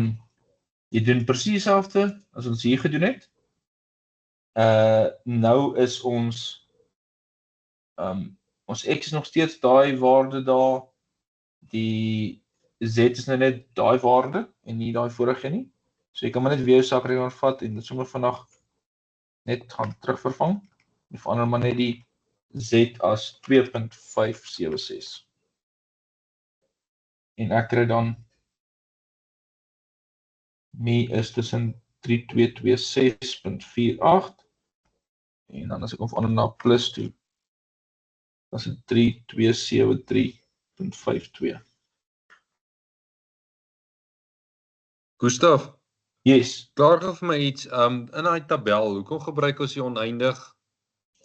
jy doen presies dieselfde as ons hier gedoen het. Nou is ons X is nog steeds daai waarde daar. Die Z is nou net daai waarde en nie daai vorige nie. So jy kan maar net weer jou sakrekenaar vat en dit sommer vandag net gaan terugvervang. En verander maar net die Z as 2.576. En ek kry dan me is tussen 3226.48 en dan as ek verander na plus toe, dan is dit 3273.52. Gustav, Yes. klaar gou vir my iets, in daai tabel, hoekom gebruik ons die oneindig?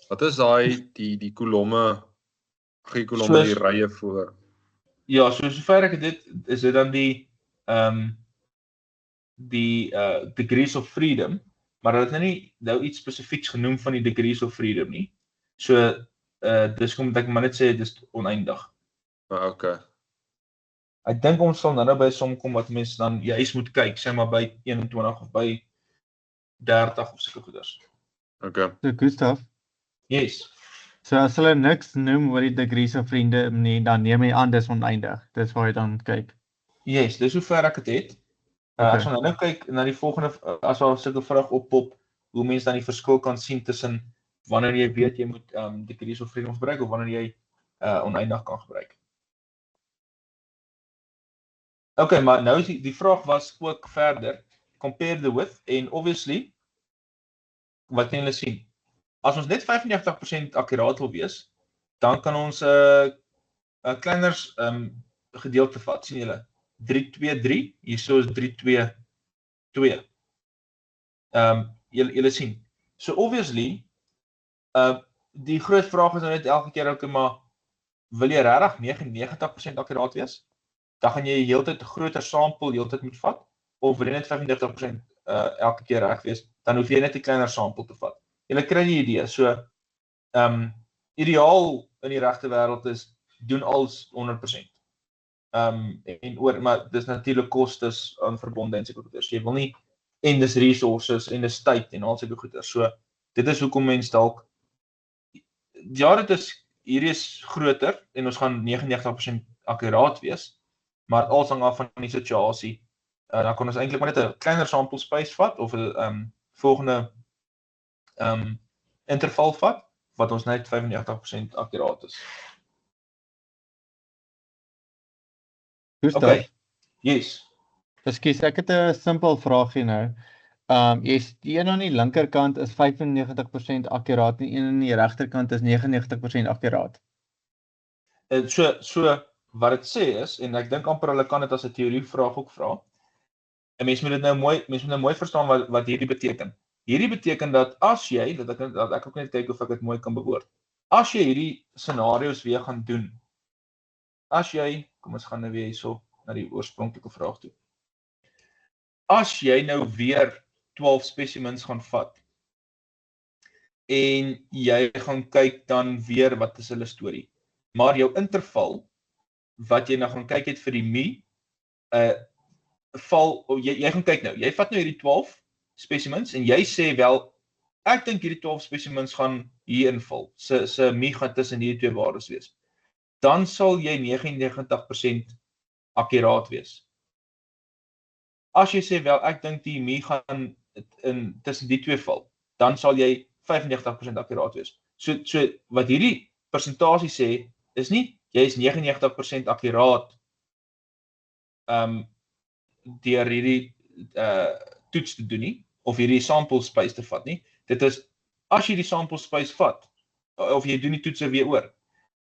Wat is daai die kolomme, die rye voor? Ja, sover ek dit is dit dan die degrees of freedom, maar hulle het nou iets spesifieks genoem van die degrees of freedom nie. So dis kom ek maar net sê dis oneindig. Okay. Ek dink ons sal nou by som kom wat mense dan juist moet kyk, sê maar by 21 of by 30 of sulke goeders. Okay. So Gustav, Yes. so as hulle niks noem oor die degrees of freedom nie, dan neem jy aan dis oneindig. Dis waar jy dan kyk. Yes, dis hoe ver ek het het. Ek sal nou kyk na die volgende, as daar sulke vraag oppop, hoe mense dan die verskil kan sien tussen wanneer jy weet jy moet degrees of freedom gebruik of wanneer jy oneindig kan gebruik. Okay, maar nou is die vraag was ook verder, compare the width, en obviously, wat kan julle sien? As ons net 95% akkuraat wil wees, dan kan ons 'n kleiner gedeelte vat, sien julle? 323, hierso is 322. Julle sien. So obviously, die groot vraag is nou net elke keer ook, maar wil jy regtig 99% akkuraat wees? Dan gaan jy heeltyd 'n groter sample heeltyd moet vat, of wil jy net 35% elke keer reg wees, dan hoef jy net 'n kleiner sample te vat. Julle kry die idee. So ideaal in die regte wêreld is doen alles 100%. Maar dis natuurlik kostes aan verbonde en sulke goeders. Jy wil nie endless resources en dis tyd en al sulke goeders. So dit is hoekom mens dalk ja, hierdie is groter en ons gaan 99% akkuraat wees, maar alles hang af van die situasie. Dan kon ons eintlik maar net 'n kleiner sample space vat of 'n volgende interval vat wat ons net 95% akkuraat is. Gustav, Okay. Yes. Ekskuus, ek het 'n simpel vraagie nou. Die een aan die linkerkant is 95% akkuraat en die een aan die regterkant is 99% akkuraat. So wat dit sê is, en ek dink amper hulle kan dit as 'n teorievraag ook vra. En mens moet nou mooi verstaan wat hierdie beteken. Hierdie beteken dat as jy, dat ek ook net kyk of ek dit mooi kan bewoord. As jy hierdie scenario's weer gaan doen. As jy, kom ons gaan nou weer hierso na die oorspronklike vraag toe. As jy nou weer 12 specimens gaan vat en jy gaan kyk dan weer wat is hulle storie. Maar jou interval wat jy nou gaan kyk het vir die mi, jy gaan kyk nou, jy vat nou hierdie 12 specimens en jy sê wel, ek dink hierdie 12 specimens gaan hier inval, se mi gaan tussen hierdie twee waardes wees. Dan sal jy 99% akkuraat wees. As jy sê wel, ek dink die mi gaan tussen die twee val, dan sal jy 95% akkuraat wees. So wat hierdie persentasie sê, is nie, jy is 99% akkuraat deur hierdie toets te doen nie, of hierdie sample space te vat nie. Dit is, as jy die sample space vat, of jy doen die toetse weer oor,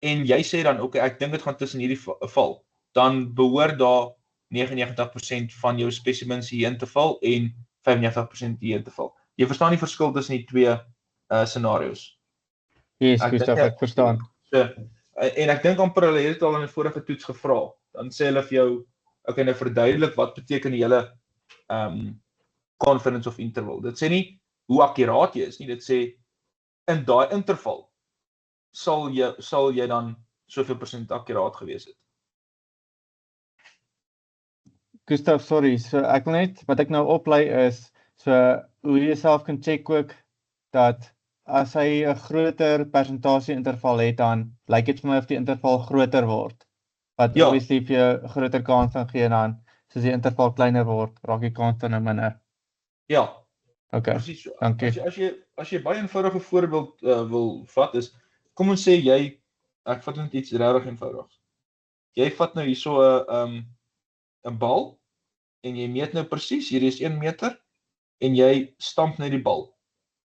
en jy sê dan, okay, ek dink dit gaan tussen hierdie val, dan behoort daar 99% van jou specimens hierin te val, en 95% hierin te val. Jy verstaan die verskil tussen die twee scenario's. Yes, Gustav, ek verstaan. En ek dink amper hulle het dit al in 'n vorige toets gevra. Dan sê hulle vir jou, okay, nou verduidelik wat beteken die hele confidence of interval. Dit sê nie hoe akkuraat jy is nie, dit sê in daai interval sal jy dan soveel persent akkuraat gewees het. Gustav, sorry, so ek wil net, wat ek nou oplei is, so hoe jy self kan check ook, dat as hy 'n groter persentasie interval het, dan lyk dit vir my of die interval groter word. Wat obviously vir jou 'n groter kans gaan gee, dan soos die interval kleiner word, raak die kans dan nou minder. Ja. Okay, presies so. dankie. As jy baie eenvoudige voorbeeld wil vat is, kom ons sê ek vat net iets regtig eenvoudig. Jy vat nou hierso 'n bal en jy meet nou presies, hier is 1 meter en jy stamp net die bal.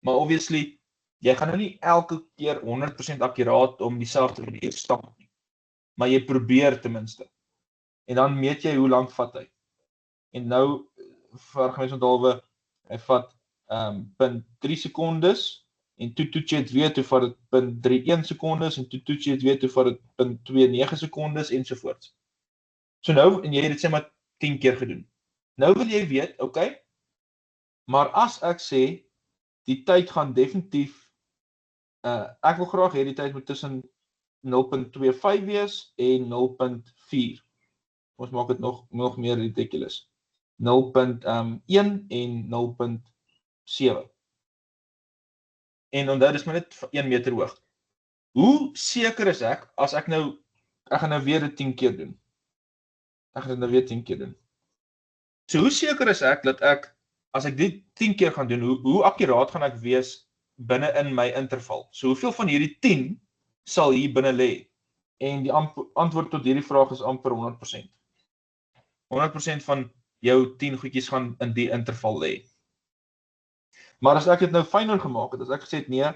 Maar obviously, jy gaan nou nie elke keer 100% akkuraat om dieselfde manier stamp nie. Maar jy probeer ten minste. En dan meet jy hoe lank vat hy. En nou vir gemeenskapshalwe, hy vat 0.3 sekondes en toe toets jy dit weer, toe vat dit 0.31 sekondes en toe toets jy dit weer, toe vat dit 0.29 sekondes ensovoorts. So nou, en jy het dit sê maar 10 keer gedoen. Nou wil jy weet, okay, maar as ek sê, die tyd gaan definitief, ek wil graag hê die tyd moet tussen 0.25 wees en 0.4. Ons maak dit nog meer ridiculous. 0.1 en 0.7. En onthou, dis maar net 1 meter hoog. Hoe seker is ek, as ek gaan nou weer dit 10 keer doen. Ek gaan dit nou weer 10 keer doen. So hoe seker is ek, dat ek, as ek dit 10 keer gaan doen, hoe akkuraat gaan ek wees binne in my interval? So hoeveel van hierdie 10 sal hier binne lê? En die antwoord tot hierdie vraag is amper 100%. 100% van jou 10 goedjies gaan in die interval lê. Maar as ek dit nou fyner gemaak het, as ek gesê het, nee,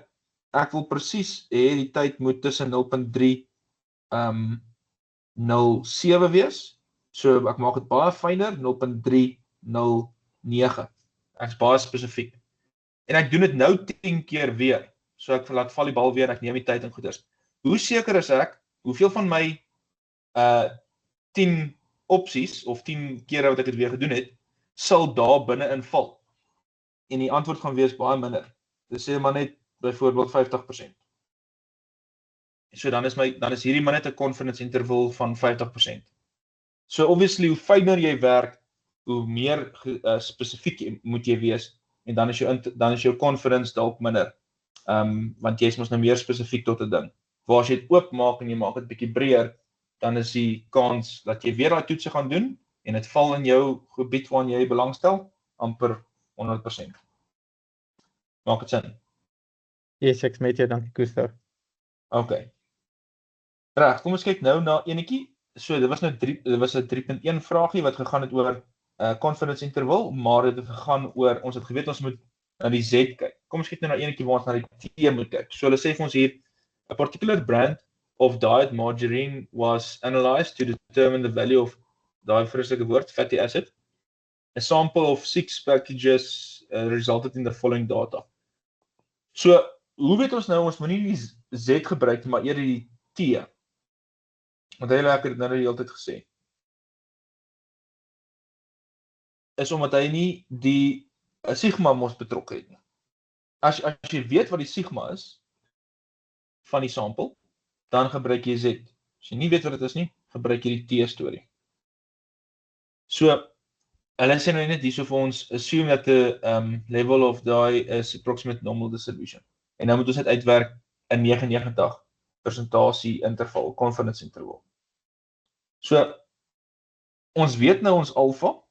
ek wil presies hê die tyd moet tussen 0.307 wees. So ek maak dit baie fyner, 0.309. Ek is baie spesifiek. En ek doen dit nou 10 keer weer. So ek laat val die bal weer en ek neem die tyd en goeders. Hoe seker is ek, hoeveel van my 10 opsies, of 10 kere wat ek dit weer gedoen het, sal daar binne inval? En die antwoord gaan wees baie minder. Dis sê maar net byvoorbeeld 50%. So dan is hierdie maar net 'n confidence interval van 50%. So obviously, hoe fyner jy werk, hoe meer spesifiek moet jy wees, en dan is jou confidence dalk minder. Want jy is mos nou meer spesifiek tot 'n ding. Waar as jy dit oopmaak en jy maak dit bietjie breër, dan is die kans dat jy weer daai toetse gaan doen en dit val in jou gebied waarin jy belangstel amper 100%. Maak dit sin? Yes, ek met jou, dankie Gustav. Okay. Reg, kom ons kyk nou na enetjie. So dit was 'n 3.1 vraagie wat gegaan het oor confidence interval, maar dit het gegaan oor ons het geweet ons moet na die Z kyk. Kom ons kyk nou na enetjie waar ons na die T moet kyk. So hulle sê vir ons hier, a particular brand of diet margarine was analyzed to determine the value of daai vreeslike woord, fatty acid. A sample of 6 packages resulted in the following data. So, hoe weet ons nou, ons moet nie die Z gebruik, maar eerder die T. Want hy het dit nou die hele tyd gesê. Is omdat hy nie die sigma mos betrokke het nie. As jy weet wat die sigma is van die sample, dan gebruik jy Z. As jy nie weet wat dit is nie, gebruik jy die T-storie. So, hulle sê nou net hierso vir ons, assume that the level of die is approximate normal distribution. En nou moet ons net uitwerk in 99% interval, confidence interval. So, ons weet nou ons alpha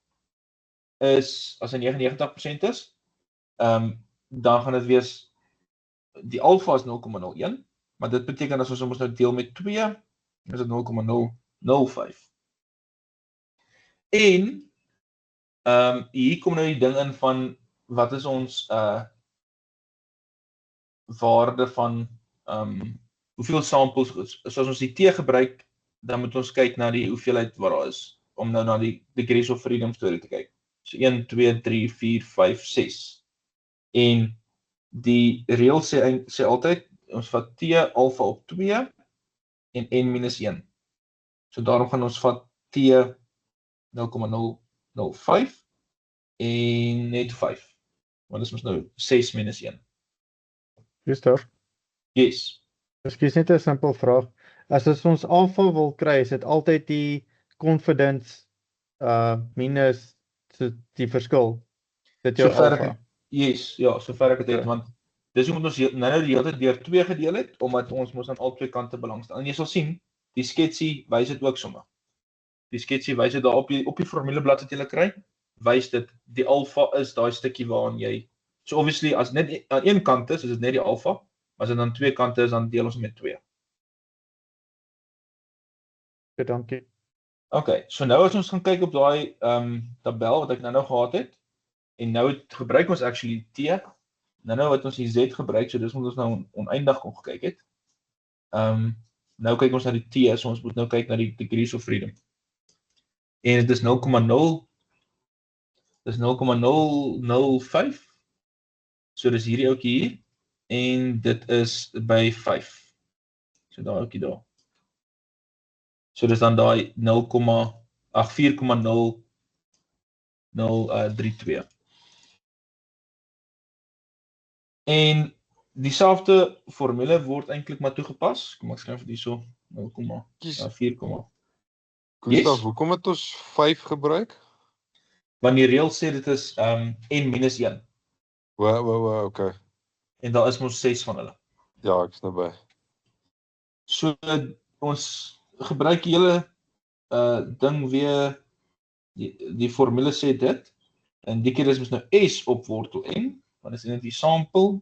is, as hy 99% is, dan gaan dit wees, die alpha is 0,01, maar dit beteken as ons nou deel met 2, is dit 0,005. En, hier kom nou die ding in van, wat is ons waarde van, hoeveel samples, as ons die T gebruik, dan moet ons kyk na die hoeveelheid wat daar is, om nou na die degrees of freedom storie te kyk. So 1, 2, 3, 4, 5, 6. En die reël sê altyd, ons vat T alpha op 2 en N minus 1. So daarom gaan ons vat T 0,005 en net 5. Want dit is nou 6 minus 1. Gustav, Yes. ekskuus net 'n simpel vraag. As ons alpha wil kry, is dit altyd die confidence minus die verskil. Dit jou alpha. Yes, ja, sover ek dit het, want dis hoe ons nou die hele tyd deur 2 gedeel het, omdat ons mos aan al twee kante belangstel. En jy sal sien, die sketsie wys dit ook sommer. Die sketsie wys dit daar op die formuleblad wat jy kry, wys dit die alpha is daai stukkie waarin jy, so obviously as net aan een kant is dit net die alpha, maar as dit aan twee kante is, dan deel ons met 2. Dankie. Okay, so nou as ons gaan kyk op daai tabel wat ek nou gehad het, en nou gebruik ons actually T, nou het ons die Z gebruik, so dis moet ons nou oneindig kon gekyk het. Nou kyk ons na die T, so ons moet nou kyk na die degrees of freedom. En dit is 0,0, dis 0,005, so dis hierdie ouetjie hier, en dit is by 5, so daai ouetjie daar. So dis dan daai 4,0032. En dieselfde formule word eintlik maar toegepas. Kom ek skryf dit hierso 0,4. Gustav, hoekom het ons 5 gebruik? Want die reël sê dit is n minus 1. Okay. En daar is mos 6 van hulle. Ja, ek is nou by. So ons gebruik die hele ding weer, die formule sê dit, en die keer is ons nou S op wortel N, want dit is net die sample,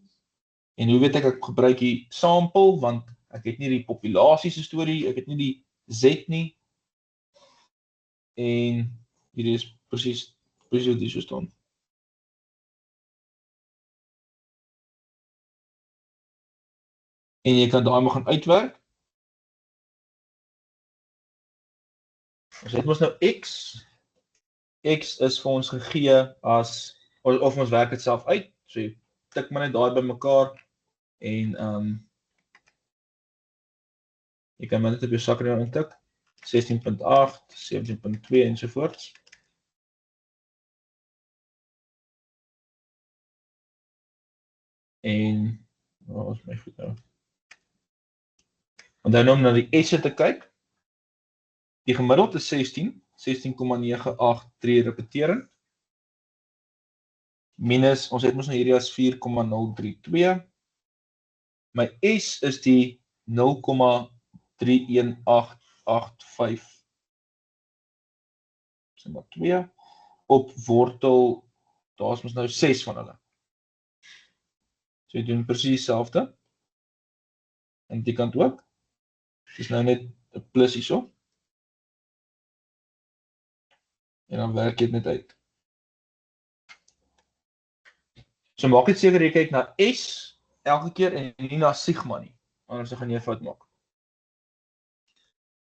en hoe weet ek gebruik die sample, want ek het nie die populasiese storie, ek het nie die Z nie, en hierdie is presies wat hier so staan. En jy kan daai maar gaan uitwerk. Ons het mos nou X is vir ons gegee as, of ons werk dit self uit, so jy tik maar net daai by mekaar, en jy kan maar net op jou sakreël intik, 16.8, 17.2 ensovoorts. En, waar is my goed nou? Want nou om na die S te kyk, die gemiddeld is 16,983 repeterend, minus, ons het mos nou hierdie as 4,032, My S is die 0,31885 sê maar 2 op wortel, daar is ons nou 6 van hulle. So jy doen presies dieselfde. En die kant ook. Dis nou net 'n plus hierso. En dan werk dit net uit. So maak dit seker jy kyk na S elke keer en nie na sigma nie. Anders gaan jy 'n fout maak.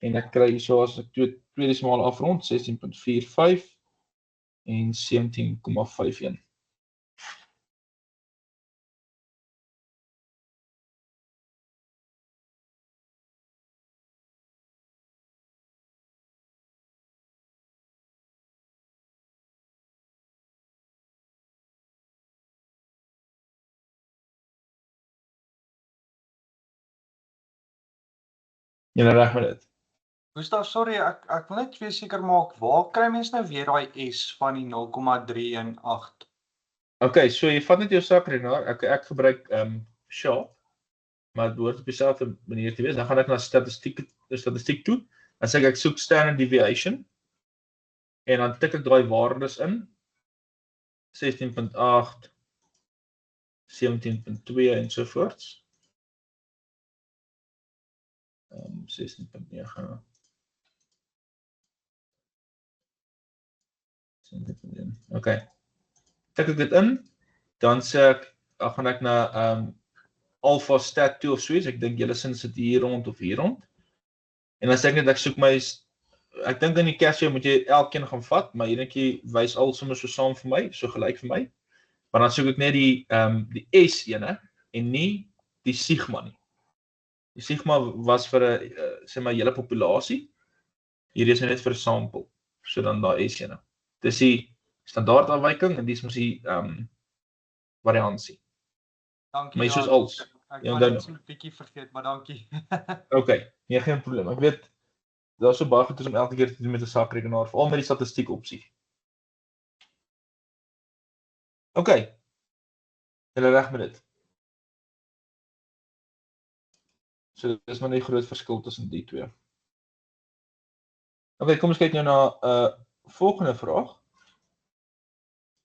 En ek kry hierso as ek twee desimale afrond 16.45 en 17,51. Julle reg met dit. Gustav, sorry, ek wil net weer seker maak, waar kry mens nou weer daai S van die 0,318? Okay, so jy vat net jou sakrekenaar, ek gebruik Sharp, maar dit behoort op dieselfde manier te wees. Dan gaan ek na statistiek toe. Dan sê ek soek standard deviation en dan tik ek daai waardes in. 16.8, 17.2 en so voorts. 16.9. 17.1. Okay. Tik ek dit in, dan sê ek, dan gaan ek na alpha stat 2 of soos, ek dink julle sin sit hier rond of hier rond. En dan sê ek net, ek soek my, ek dink in die Casio moet jy elkeen gaan vat, maar hierdie wys al sommer so saam vir my, so gelyk vir my. Maar dan soek ek net die S ene en nie die sigma nie. Die sigma was vir 'n sê maar hele populasie. Hierdie is net vir 'n sample. So dan daai S ene. Dis die standaardafwyking en dis mos die variansie. Dankie. Maar soos als. Ek Ja, het dan- net so 'n bietjie vergeet, maar dankie. Okay, nee, geen probleem. Ek weet daar's so baie goed om elke keer te doen met 'n sakrekenaar, veral met die statistiek opsie. Okay. Julle reg met dit. So dis maar nie groot verskil tussen die twee. Okay, kom ons kyk nou na 'n volgende vraag.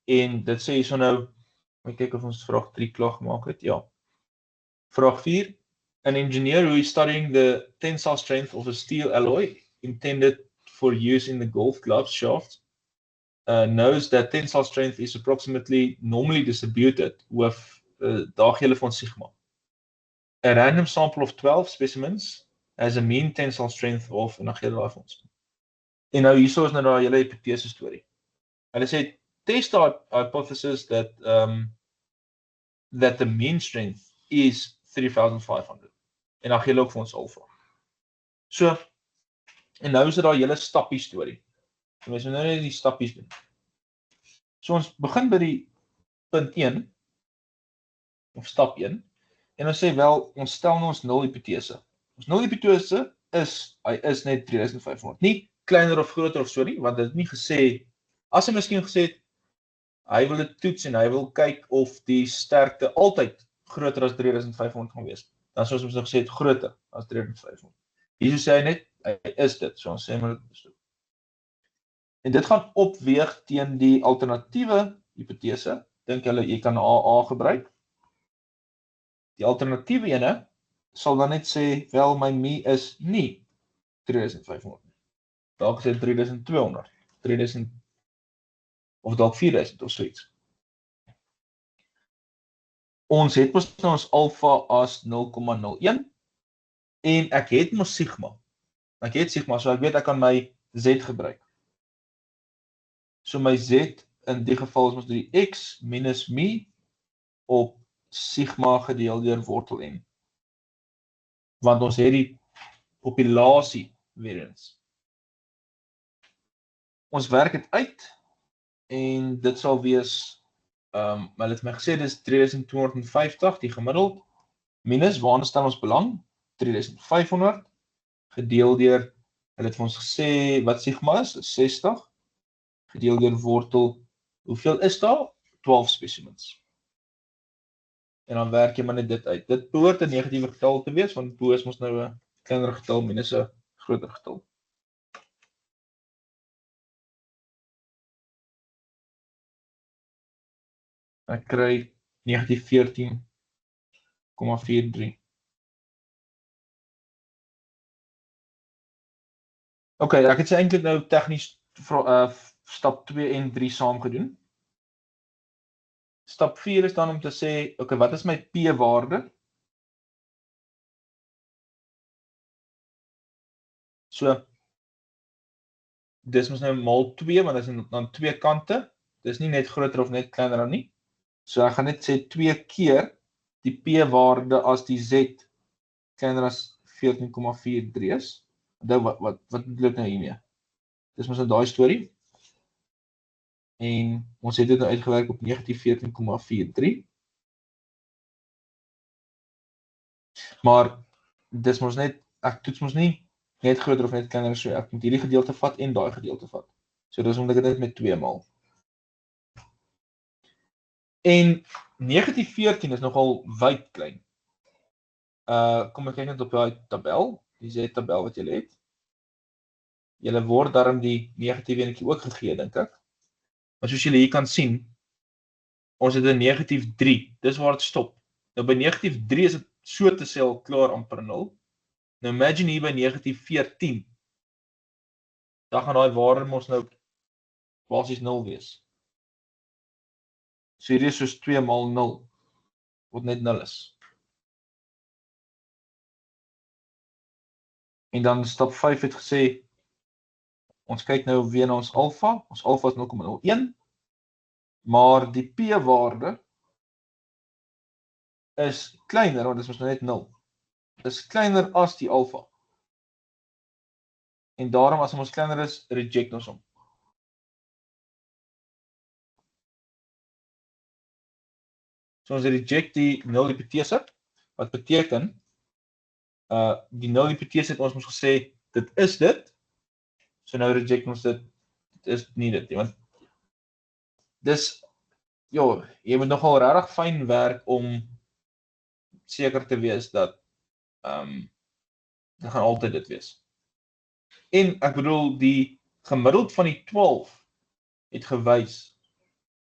En dit sê hierso nou, ek kyk of ons vraag 3 klaar gemaak het. Ja. Vraag 4. An engineer who is studying the tensile strength of a steel alloy intended for use in the golf club shaft knows that tensile strength is approximately normally distributed with daagjulle van sigma. A random sample of 12 specimens has a mean tensile strength of, en dan gee hulle daai vir ons. En nou hierso is nou daai hele hipotese storie. Hulle sê test the hypothesis that that the mean strength is 3500. En dan gee hulle ook vir ons alfa. So, en nou is dit daai hele stappie storie. En ons moet nou net die stappies doen. So ons begin by die punt 1 of stap 1 en ons sê wel, ons stel nou ons nul hipotese. Ons nul hipotese is, hy is net 3500. Nie kleiner of groter of so nie, want dit het nie gesê, as hy miskien gesê het, hy wil dit toets en hy wil kyk of die sterkte altyd groter as 3500 gaan wees. Dan soos ons nou gesê het, groter as 3500. Hierso sê hy net, hy is dit, so ons sê maar dit is. En dit gaan opweeg teen die alternatiewe hipotese. Dink julle jy kan AA gebruik? Die alternatiewe ene sal dan net sê, wel my mi is nie 3500 nie. Dalk sê 3200, 3000 of dalk 4000 of so iets. Ons het mos nou ons alfa as 0,01 en ek het mos sigma. Ek het sigma, so ek weet ek kan my Z gebruik. So my Z in die geval is mos die X minus mi op sigma gedeel deur wortel n. Want ons het die populasie weer eens. Ons werk dit uit en dit sal wees hulle het my gesê dis 3250 die gemiddeld minus waarna stel ons belang 3500 gedeel deur hulle het vir ons gesê wat sigma is 60 gedeel deur wortel. Hoeveel is daar? 12 specimens. En dan werk jy maar net dit uit. Dit behoort 'n negatiewe getal te wees, want bo is mos nou 'n kleiner getal minus 'n groter getal. Ek kry negatief 14,43. OK, ek het eintlik nou tegnies stap 2 en 3 saam gedoen. Stap 4 is dan om te sê, OK, wat is my p-waarde? So, dis mos nou mal 2, want dit is aan twee kante. Dis nie net groter of net kleiner dan nie. So ek gaan net sê 2 keer die p-waarde as die z kleiner as 14,43 is. Wat bedoel ek nou hiermee? Dis mos nou daai storie. En ons het dit nou uitgewerk op negatief 14,43. Maar dis mos net, ek toets mos nie net groter of net kleiner, so ek moet hierdie gedeelte vat en daai gedeelte vat. So dis omdat ek dit met 2 maal. En negatief 14 is nogal wyd klein. Kom ek kyk net op daai tabel, die z-tabel wat julle het. Julle word daarom die negatiewe enetjie ook gegee, dink ek. Maar soos julle hier kan sien, ons het 'n negatief 3, dis waar dit stop. Nou by negatief 3 is dit so te sê al klaar amper 0. Nou imagine hier by negatief 14, dan gaan daai waarde mos nou basies 0 wees. So hierdie is soos 2 maal 0, wat net 0 is. En dan stap 5 het gesê, ons kyk nou weer na ons alfa is 0,01, maar die p-waarde is kleiner, want dit is nou net 0. Is kleiner as die alfa. En daarom as ons kleiner is, reject ons hom. So ons reject die nul hipotese, wat beteken, die nul hipotese het ons mos gesê, dit is dit, so nou reject ons dit is nie dit nie, want dis, jy moet nogal regtig fyn werk om seker te wees dat dit gaan altyd dit wees. En ek bedoel, die gemiddeld van die 12 het gewys,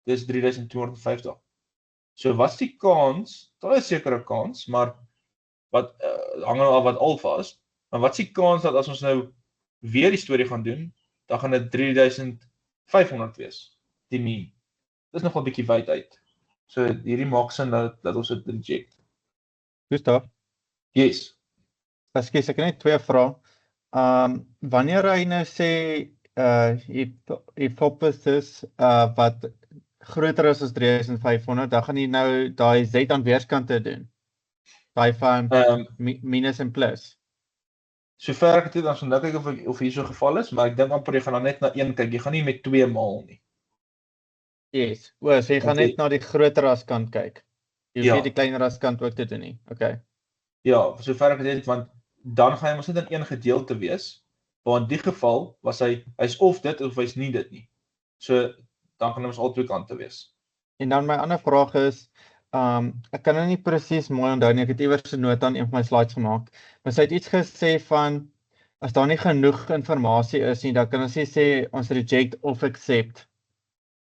dis 3250. So wat is die kans, daar is sekere kans, maar wat hang nou af wat alfa is, maar wat is die kans dat as ons nou weer die storie gaan doen, dan gaan dit 3500 wees, die mean. Dis nogal 'n bietjie wyd uit. So hierdie maak sin dat ons dit reject. Gustav, Yes. ekskuus, ek het net twee vrae. Wanneer hy nou sê hypothesis wat groter is as 3500, dan gaan jy nou daai z aan weerskante doen. Daai van minus en plus. Sover ek het dan sou nou kyk of hier so geval is, maar ek dink amper jy gaan dan net na 1 kyk. Jy gaan nie met 2 maal nie. Yes. So jy gaan net na die groter as kant kyk. Jy hoef nie die kleiner as kant ook te doen nie. Okay. Ja, sover ek het, want dan gaan hy mos net in een gedeelte wees. Maar in die geval was hy's of dit of hy's nie dit nie. So dan gaan ons al twee kante wees. En dan my ander vraag is, ek kan nou nie presies mooi onthou nie, ek het iewers 'n nota aan een van my slides gemaak, maar sy het iets gesê van, as daar nie genoeg inligting is nie, dan kan ons nie sê ons reject of accept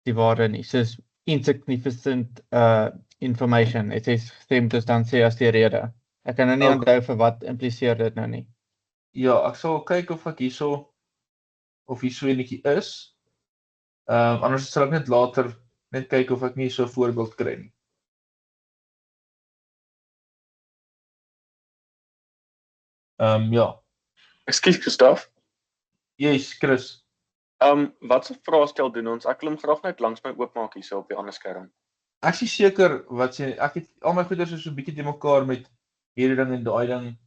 die waarde nie, soos insignificant information, het sy gestem dus dan sê as die rede. Ek kan nou nie onthou vir wat impliseer dit nou nie. Ja, ek sal kyk of ek hierso enetjie is. Anders sal ek net later net kyk of ek nie so 'n voorbeeld kry nie. Ja. Ekskuus Gustav. Yes, Chris. Wat se vraestel doen ons? Ek wil hom graag net langs my oopmaak hierso op die ander skerm. Ek is seker wat sê, ek het al my goeders is so 'n bietjie te mekaar met hierdie ding en daai ding.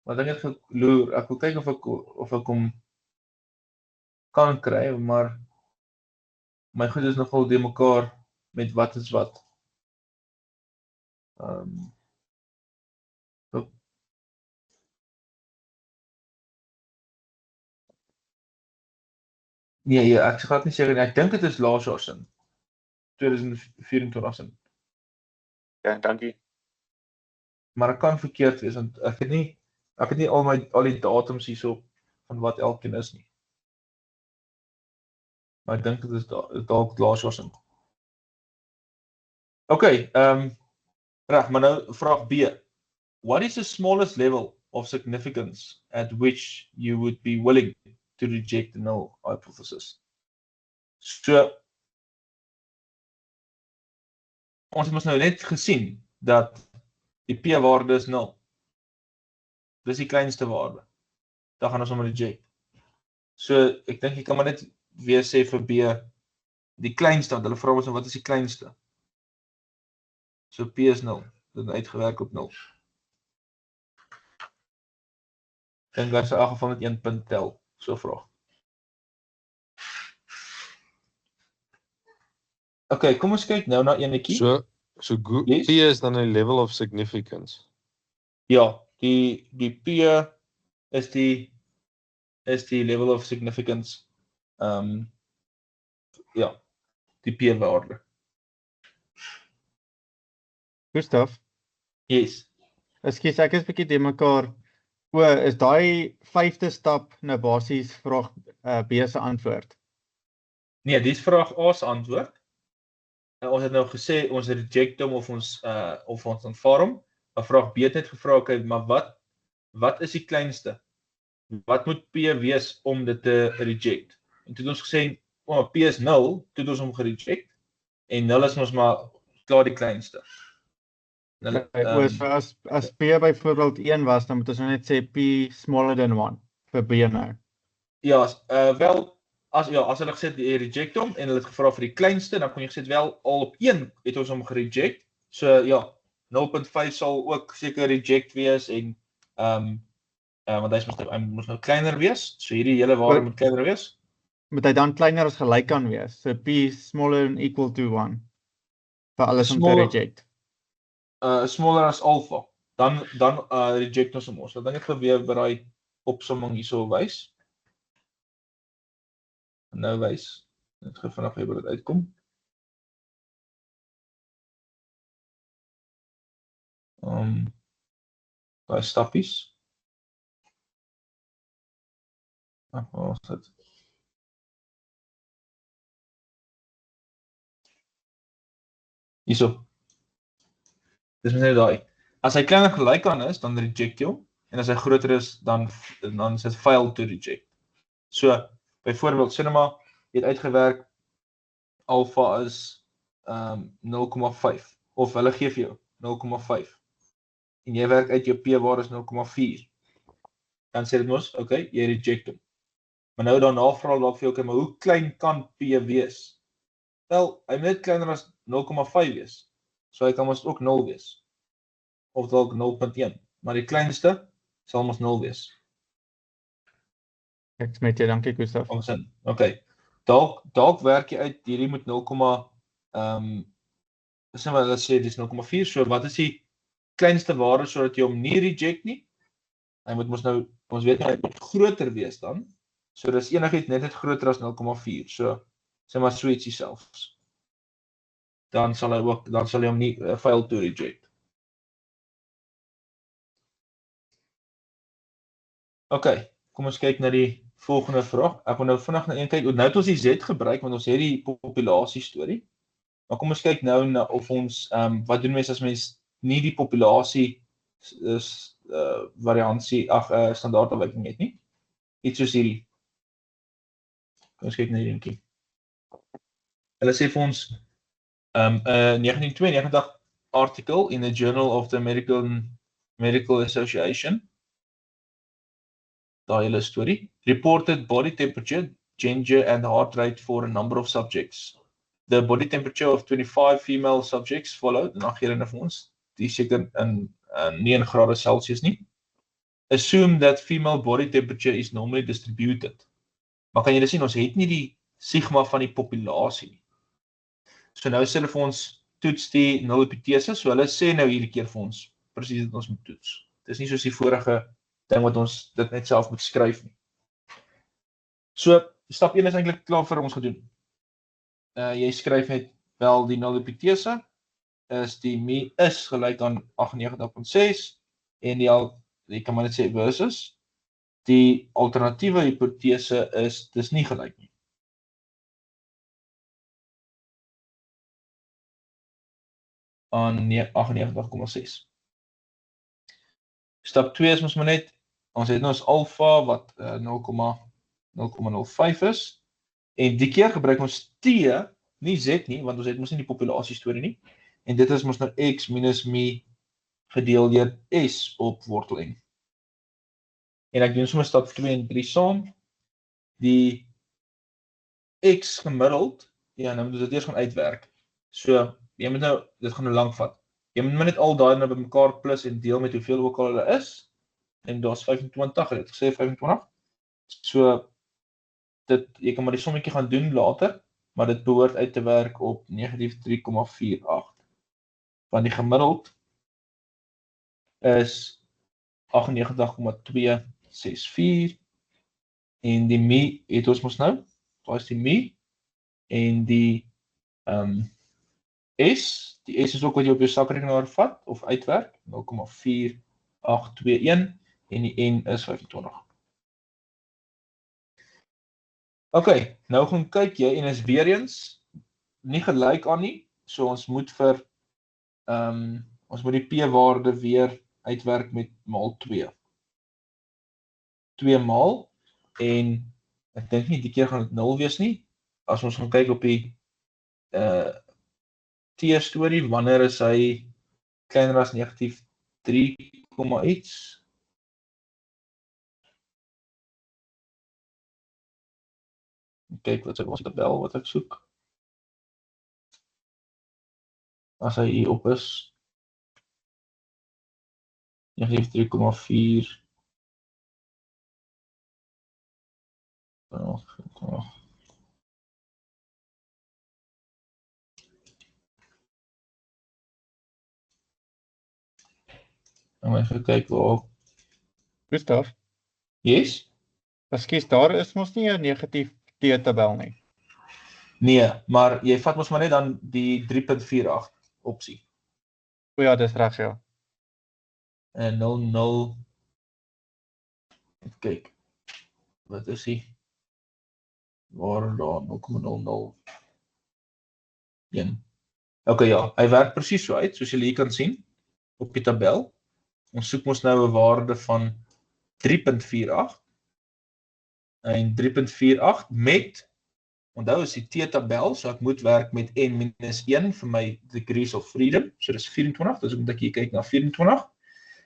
Wat ek het geloer, ek wil kyk of ek hom kan kry, maar my goed is nogal te mekaar met wat is wat. Nee, ek is glad nie seker nie. Ek dink dit is laas jaar sin. 2024 sin. Ja, dankie. Maar ek kan verkeerd wees, want ek het nie al die datums hierso van wat elkeen is nie. Maar ek dink dit is dalk Laasjossen. Okay, reg, maar nou vraag B. What is the smallest level of significance at which you would be willing to reject the null hypothesis? So, ons het nou net gesien dat die p-waarde is 0. Dis die kleinste waarde. Dan gaan ons hom reject. So, ek dink jy kan maar net weer sê vir B, die kleinste, want hulle vra ons wat is die kleinste? So P is 0, dit is uitgewerk op 0. En dan is in elk geval met 1 punt tel, so vraag. Okay, kom ons kyk nou na enetjie. So Yes. P is dan 'n level of significance. Ja, die P is die level of significance. Ja, die p-waarde. Gustav, Yes. ekskuus, ek is bietjie te mekaar. Is daai 5de stap nou basies vraag B se antwoord? Nee, dis vraag A se antwoord. Ons het nou gesê ons reject hom of ons aanvaar hom. Maar vraag B het net gevra, okay, maar wat is die kleinste? Wat moet P wees om dit te reject? En toe het ons gesê, P is 0, toe het ons hom gereject. En 0 is ons maar klaar die kleinste. As P byvoorbeeld 1 was, dan moet ons net sê P smaller than 1 vir B nou. Ja, wel, as hulle gesê die reject hom en hulle het gevra vir die kleinste, dan kon jy gesê wel al op 1 het ons hom gereject. So ja, 0.5 sal ook seker reject wees en want hy moes nou kleiner wees. So hierdie hele waarde moet kleiner wees. Moet hy dan kleiner as gelyk kan wees? So P smaller than equal to 1 vir alles om te reject. Smaller as alpha. Dan reject ons hom. Ons sal dan net weer by daai opsomming hierso wys. Nou wys. Net gou vinnig hoe dit uitkom. Daai stappies. Waar is dit? Hierso. Dis net daai. As hy kleiner gelyk aan is, dan reject jy hom. En as hy groter is, dan is dit fail to reject. So, byvoorbeeld, sê nou maar, jy het uitgewerk, alpha is 0,5. Of hulle gee vir jou 0,5. En jy werk uit jou p-waarde is 0,4. Dan sê dit mos, okay, jy reject hom. Maar nou daarna vra hulle vir jou, okay, maar hoe klein kan P wees? Wel, hy moet net kleiner as 0,5 wees. So hy kan mos ook 0 wees. Of dalk 0.1. Maar die kleinste sal mos 0 wees. Ek met jou, dankie Gustav. Onsin. Okay. Dalk werk jy uit hierdie met 0, dis nou wat hulle sê dis 0,4. So wat is die kleinste waarde sodat jy hom nie reject nie? Hy moet mos nou, ons weet nou hy moet groter wees dan. So dis enigiets net groter as 0,4. So sê maar so ietsie selfs. Dan sal hy hom nie fail to reject. Okay, kom ons kyk na die volgende vraag. Ek wil nou vinnig na een kyk. Nou het ons die Z gebruik want ons het die populasie storie. Maar kom ons kyk nou na of ons wat doen mens as mens nie die populasie variansie standaardafwyking het nie. Iets soos hierdie. Kom ons kyk na hierdie. Hulle sê vir ons 1992 article in the Journal of the Medical Association. Daai hele storie. Reported body temperature, gender and heart rate for a number of subjects. The body temperature of 25 female subjects followed, en dan gee hulle vir ons, die seker in 9 grade Celsius nie. Assume that female body temperature is normally distributed. Maar kan julle sien, ons het nie die sigma van die populasie nie. So nou sê hulle vir ons, toets die null hypothese, so hulle sê nou hierdie keer vir ons, presies wat ons moet toets. Dit is nie soos die vorige ding wat ons dit net self moet skryf nie. So, stap 1 is eintlik klaar vir ons gedoen. Jy skryf net wel die null hypothese, is die mi is gelyk aan 98.6 en jy kan maar net sê versus. Die alternatiewe hipotese is dis nie gelyk nie. Aan 98.6. Stap 2 is ons maar net, ons het nou ons alfa wat 0,05 is, en die keer gebruik ons T, nie Z nie, want ons het mos nie die populasie storie nie, en dit is mos nou X minus mi gedeel deur S op wortel N. En ek doen sommer stap 2 en 3 saam, die X gemiddeld, ja, nou moet ons dit eers gaan uitwerk, so, jy moet nou, dit gaan nou lang vat, jy moet net al daai nou by mekaar plus en deel met hoeveel ook al hulle is, en daar is 25, het gesê 25, so, jy kan maar die sommetjie gaan doen later, maar dit behoort uit te werk op negatief 3,48, want die gemiddeld is 98,264, en die mi het ons mos nou, daar is die mi, en die S, die S is ook wat jy op jou sakrekenaar vat, of uitwerk, 0,4821, en die N is 25. Ok, nou gaan kyk jy, en is weer eens, nie gelyk aan nie, so ons moet ons moet die p-waarde weer uitwerk met maal 2. 2 maal, en ek dink nie, die keer gaan dit 0 wees nie, as ons gaan kyk op die T-storie, wanneer is hy kleiner as negatief 3, iets, kyk wat was die tabel wat ek soek, as hy hier op is, negatief 3,4, nou even kyk waar, Gustav, yes? ekskuus, daar is mos nie 'n negatief T-tabel nie. Nee, maar jy vat mos maar net dan die 3.48 opsie. O ja, dis reg, ja. En 0,0, kyk, wat is hy? Waar daar, 0,001. Ok, ja, hy werk presies so uit, soos julle hier kan sien, op die tabel. Ons soek mos nou 'n waarde van 3.48, en 3.48 met, onthou is die T-tabel, so ek moet werk met N minus 1 vir my degrees of freedom, so dis 24, dus moet ek hier kyk na 24,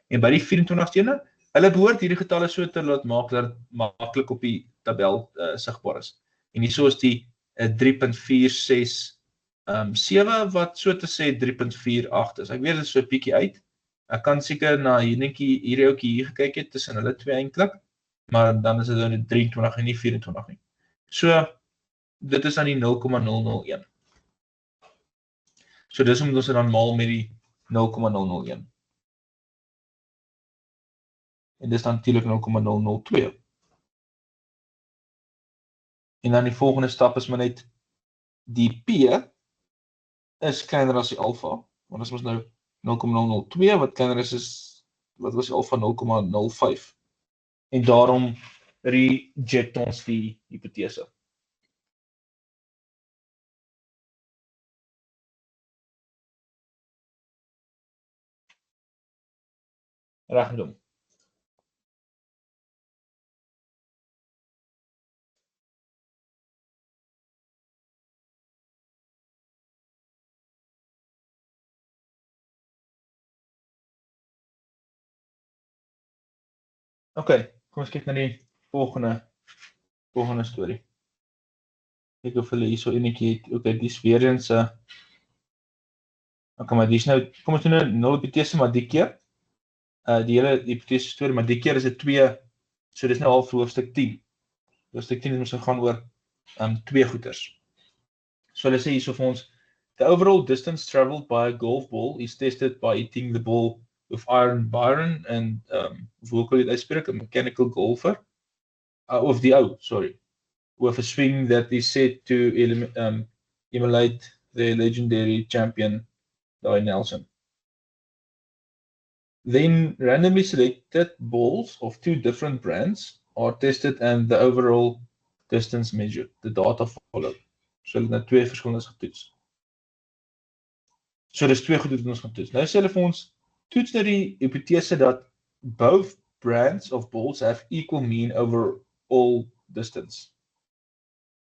en by die 24 ene, hulle behoort hierdie getalle so te laat maak, dat het maklik op die tabel sigbaar is. En hier so is die 3.467, wat so te sê 3.48 is. Ek weet dit is so 'n bietjie uit, ek kan seker na hierdie ouetjie hier gekyk het, tussen hulle twee eintlik, maar dan is dit nou 23 en nie 24 nie. So, dit is aan die 0,001. So dis moet ons dan maal met die 0,001. En dis dan natuurlik 0,002. En dan die volgende stap is maar net die P is kleiner as die alfa, want dit is nou 0,002 wat kleiner is, wat was die alfa 0,05. En daarom reject ons die hipotese. Reg gedoen. Ok, kom ons kyk na die volgende storie. Kyk of hulle hier so enetjie het, ok, die is weer eens, ok, maar die is nou, kom ons doen nou 0 hipotese, maar die keer, die hele hipotese storie, maar die keer is dit 2, so dit is nou al vir hoofstuk 10. Hoofstuk 10 is ons gaan oor 2 goeters. So hulle sê hier so vir ons, the overall distance traveled by a golf ball is tested by hitting the ball with Iron Byron and hoe kan jy dit uitspreek, a mechanical golfer, of die ou, sorry, with a swing that is said to emulate the legendary champion daai Nelson. Then randomly selected balls of two different brands are tested and the overall distance measured. The data follow. So hulle het nou twee verskillendes getoets. So dis twee goed wat ons gaan toets. Nou sê hulle vir ons toets nou die hipotese dat both brands of balls have equal mean over all distance.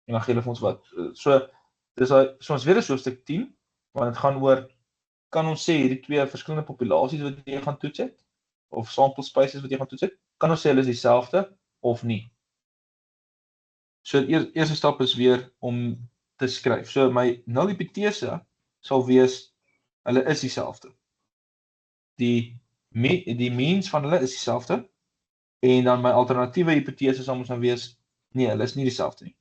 En dan gee hulle vir ons wat. So ons weer is hoofstuk 10, want dit gaan oor, kan ons sê hierdie twee verskillende populasies wat jy gaan toets het, of sample spaces wat jy gaan toets het, kan ons sê hulle is dieselfde of nie. So die eerste stap is weer om te skryf. So my null hipotese sal wees, hulle is dieselfde. Die means van hulle is dieselfde, en dan my alternatiewe hipotese sal ons dan wees, nee, hulle is nie dieselfde nie.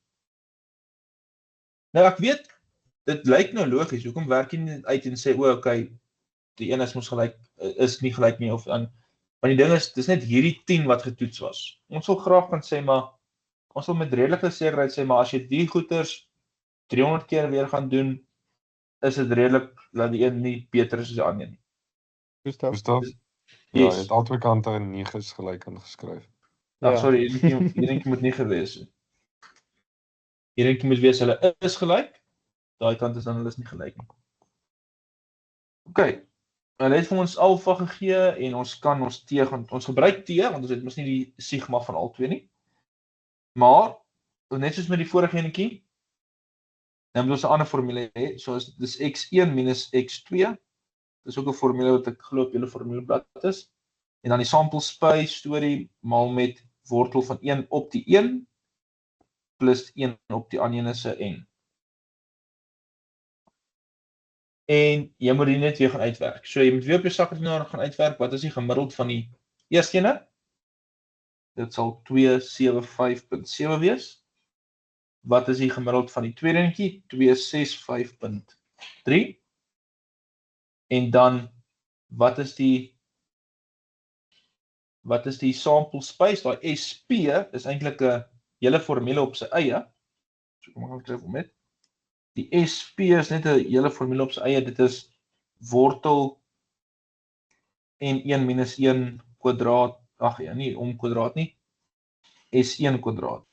Nou ek weet, dit lyk nou logies, hoekom werk jy nie uit en sê, okay, die een is mos gelyk, is nie gelyk nie, of aan, want die ding is, dis net hierdie 10 wat getoets was. Ons wil graag kan sê, maar, ons wil met redelike sekerheid sê, maar as jy die goeters 300 keer weer gaan doen, is dit redelik, dat die een nie beter is as die ander nie. Verstaan? Ja, jy het al twee kante en 9 is gelyk ingeskryf. Ja, sorry, hierdie moet nie gewees. Hierdie moet wees, hulle is gelyk, daai kant is dan hulle is nie gelyk nie. Okay, hulle het vir ons alfa gegee, en ons kan ons T, ons gebruik T, want ons het mos nie die sigma van al twee nie. Maar, net soos met die vorige enetjie, dan moet ons 'n ander formule hê, so dis x1 minus x2, dis ook 'n formule wat ek glo op julle formuleblad is, en dan die sample space storie maal met wortel van 1 op die 1, plus 1 op die ander se n. En jy moet die net weer gaan uitwerk. So jy moet weer op jou sakrekenaar gaan uitwerk, wat is die gemiddeld van die eerste ene? Dit sal 275.7 wees. Wat is die gemiddeld van die tweede enetjie? 265.3. En dan, wat is die sample space? Daai SP is eintlik 'n hele formule op sy eie. So kom ek gaan skryf om dit. Die SP is net 'n hele formule op sy eie. Dit is wortel n1 minus 1 kwadraat, ag ja, nie om kwadraat nie, S1 kwadraat,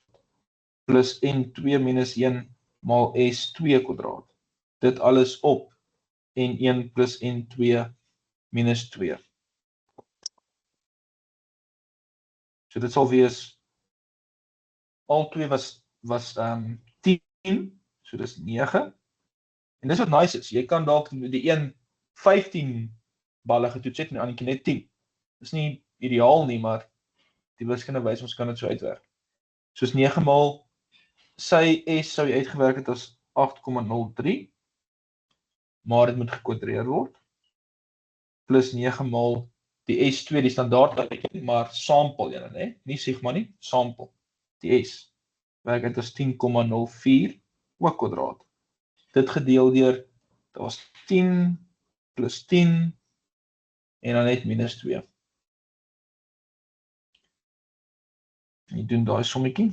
plus n2 minus 1 maal S2 kwadraat. Dit alles op n1 plus n2 minus 2. So dit sal wees, al twee was 10, so dis 9. En dis wat nice is, jy kan dalk die een 15 balle getoets het en die ander net 10. Dis nie ideaal nie, maar die wiskunde wys ons kan dit so uitwerk. Soos 9 maal sy S sou jy uitgewerk het as 8,03, maar dit moet gekwadreer word, plus 9 maal die S2, die standaard uitwerking, maar sample julle, nie sigma nie, sample, die S, werk uit as 10,04 ook kwadraat. Dit gedeel deur, dit was 10 plus 10, en dan net minus 2. Jy doen daai sommetjie.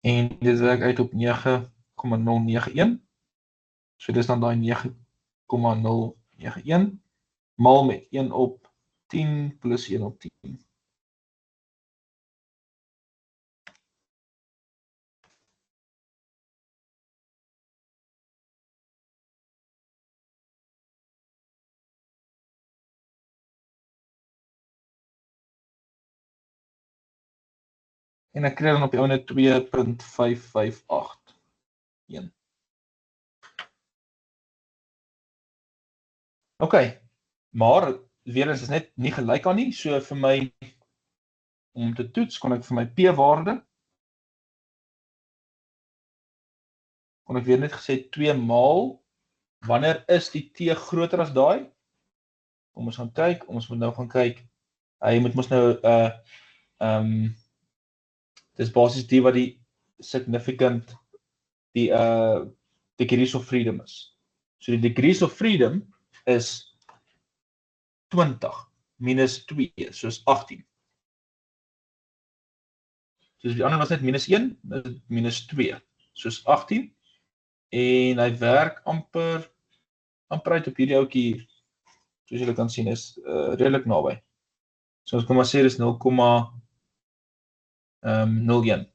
En dit werk uit op 9,091. So dis dan daai 9,091 maal met 1 op 10 plus 1 op 10. En ek kry dan op die ouene 2.5581. Okay, maar weer eens is net nie gelyk aan nie, so vir my, om te toets, kon ek vir my p-waarde, kon ek weer net gesê 2 maal, wanneer is die t groter as daai? Kom ons gaan kyk, ons moet nou gaan kyk, hy moet ons nou, dis basies die wat die significant, die degrees of freedom is. So die degrees of freedom is 20 minus 2, soos 18. Soos die ander was net minus 1, minus 2, soos 18. En hy werk amper uit op hierdie ouetjie hier. Soos julle kan sien, is redelik naby. So ons kom maar sê, dis 0,01.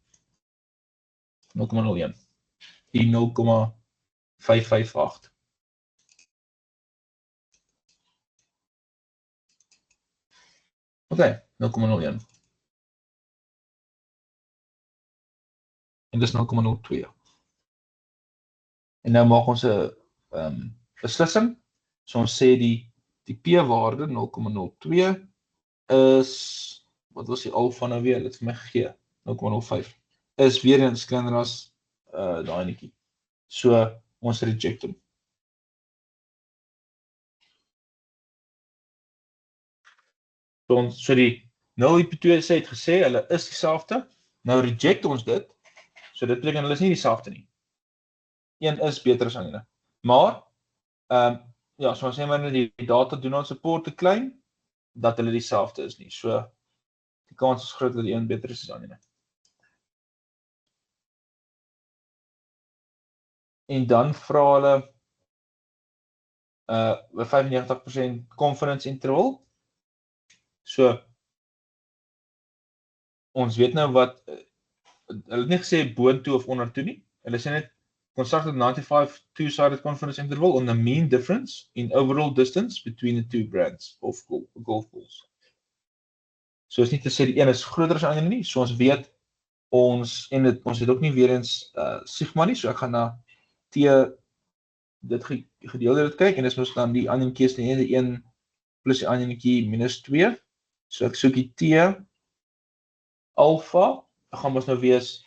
0,01. Die 0,558. Oké, 0,01. En dis 0,02. En nou maak ons 'n beslissing. So ons sê die p-waarde 0,02 is, wat was die alfa nou weer? Dit vir my gegee, 0,05. Is weer eens kleiner as daai netjie. So ons reject hom. So die 0,2 sê het gesê, hulle is dieselfde. Nou reject ons dit. So dit beteken hulle is nie dieselfde nie. Een is beter as ander. Maar, ja, so ons sê maar die data doen ons support te klein, dat hulle dieselfde is nie. So, die kans is groot dat die een beter is as ander. En dan vra hulle 95% confidence interval. So, ons weet nou wat, hulle het nie gesê boontoe of ondertoe nie. Hulle sê net, construct a 95 two-sided confidence interval on the mean difference in overall distance between the two brands of golf balls. So is nie te sê die een is groter as die ander nie, so ons weet, ons het ook nie weer eens sigma nie, so ek gaan na T, dit gedeelde dit kyk, en dis mos dan die ander kees die 1 plus die ander keer minus 2, so ek soek die T, alpha, gaan ons nou wees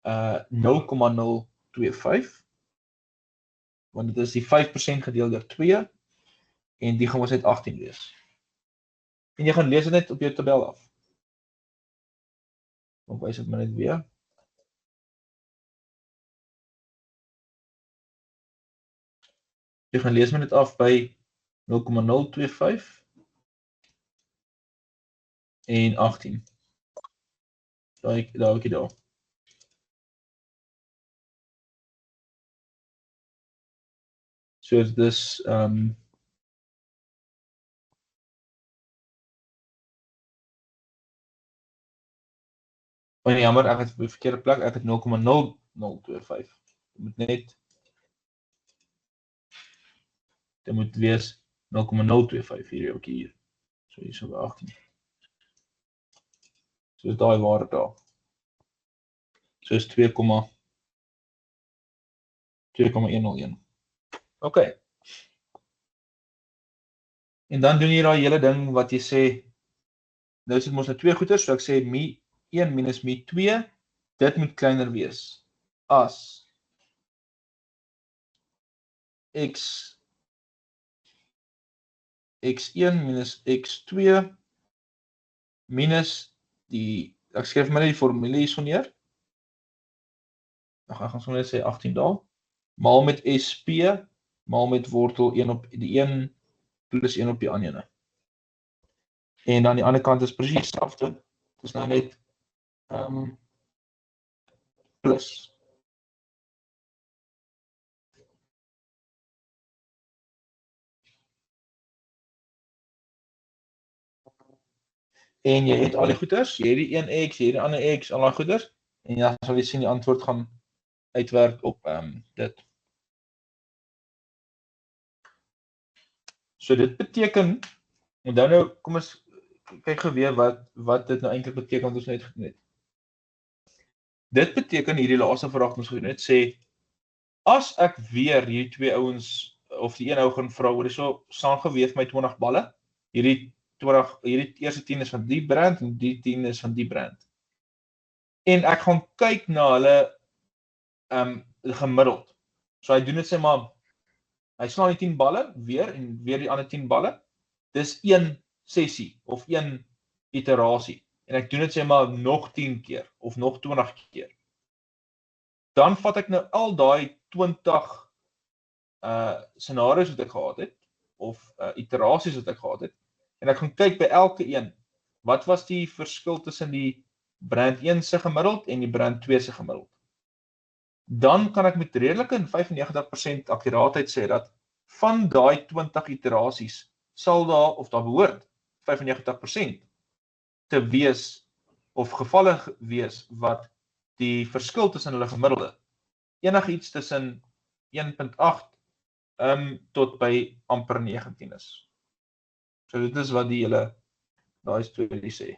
0,025, want dit is die 5% gedeeld deur 2, en die gaan ons net 18 wees. En jy gaan lees dit net op jou tabel af. Ek wys dit maar net weer. Jy gaan lees maar net af by 0,025 en 18. Daar. So dis jammer, ek het op die verkeerde plek, ek het 0,0025. Dit moet wees 0,025 hier. So hier so by 18. So is daai waarde daar. So is 2,101. OK. En dan doen jy daai hele ding wat jy sê, nou sit ons nou twee goeders, so ek sê mi 1 minus mi 2, dit moet kleiner wees as x1 minus x2 minus die, ek skryf maar net die formule hier so neer, dan gaan ons net sê 18 daar, maal met SP, maal met wortel 1 op die 1 plus 1 op die ander ene. En dan die ander kant is presies dieselfde. Dit is nou net plus. En jy het al die goeders, jy het die 1x, jy het die ander x, al die goeders, en dan sal jy sien die antwoord gaan uitwerk op dit. So dit beteken, onthou nou, kom ons kyk gou weer wat dit nou eintlik beteken wat ons net gedoen het. Dit beteken hierdie laaste vraag ons net sê, as ek weer hierdie twee ouens of die een ou gaan vra oor so saamgeweef my 20 balle, hierdie eerste 10 is van die brand en die 10 is van die brand. En ek gaan kyk na hulle gemiddeld. So hy doen dit sê maar, hy slaan die 10 balle weer en weer die ander 10 balle. Dis een sessie of een iterasie. En ek doen dit sê maar nog 10 keer of nog 20 keer. Dan vat ek nou al daai 20 scenario's wat ek gehad het of iterasies wat ek gehad het en ek gaan kyk by elke een, wat was die verskil tussen die brand 1 se gemiddeld en die brand 2 se gemiddeld. Dan kan ek met redelike en 95% akkuraatheid sê dat van daai 20 iterasies sal daar, of daar behoort 95% te wees, of gevalle wees, wat die verskil tussen hulle gemiddelde, enigiets tussen 1.8 tot by amper 19 is. So dit is wat die hele daai storie sê.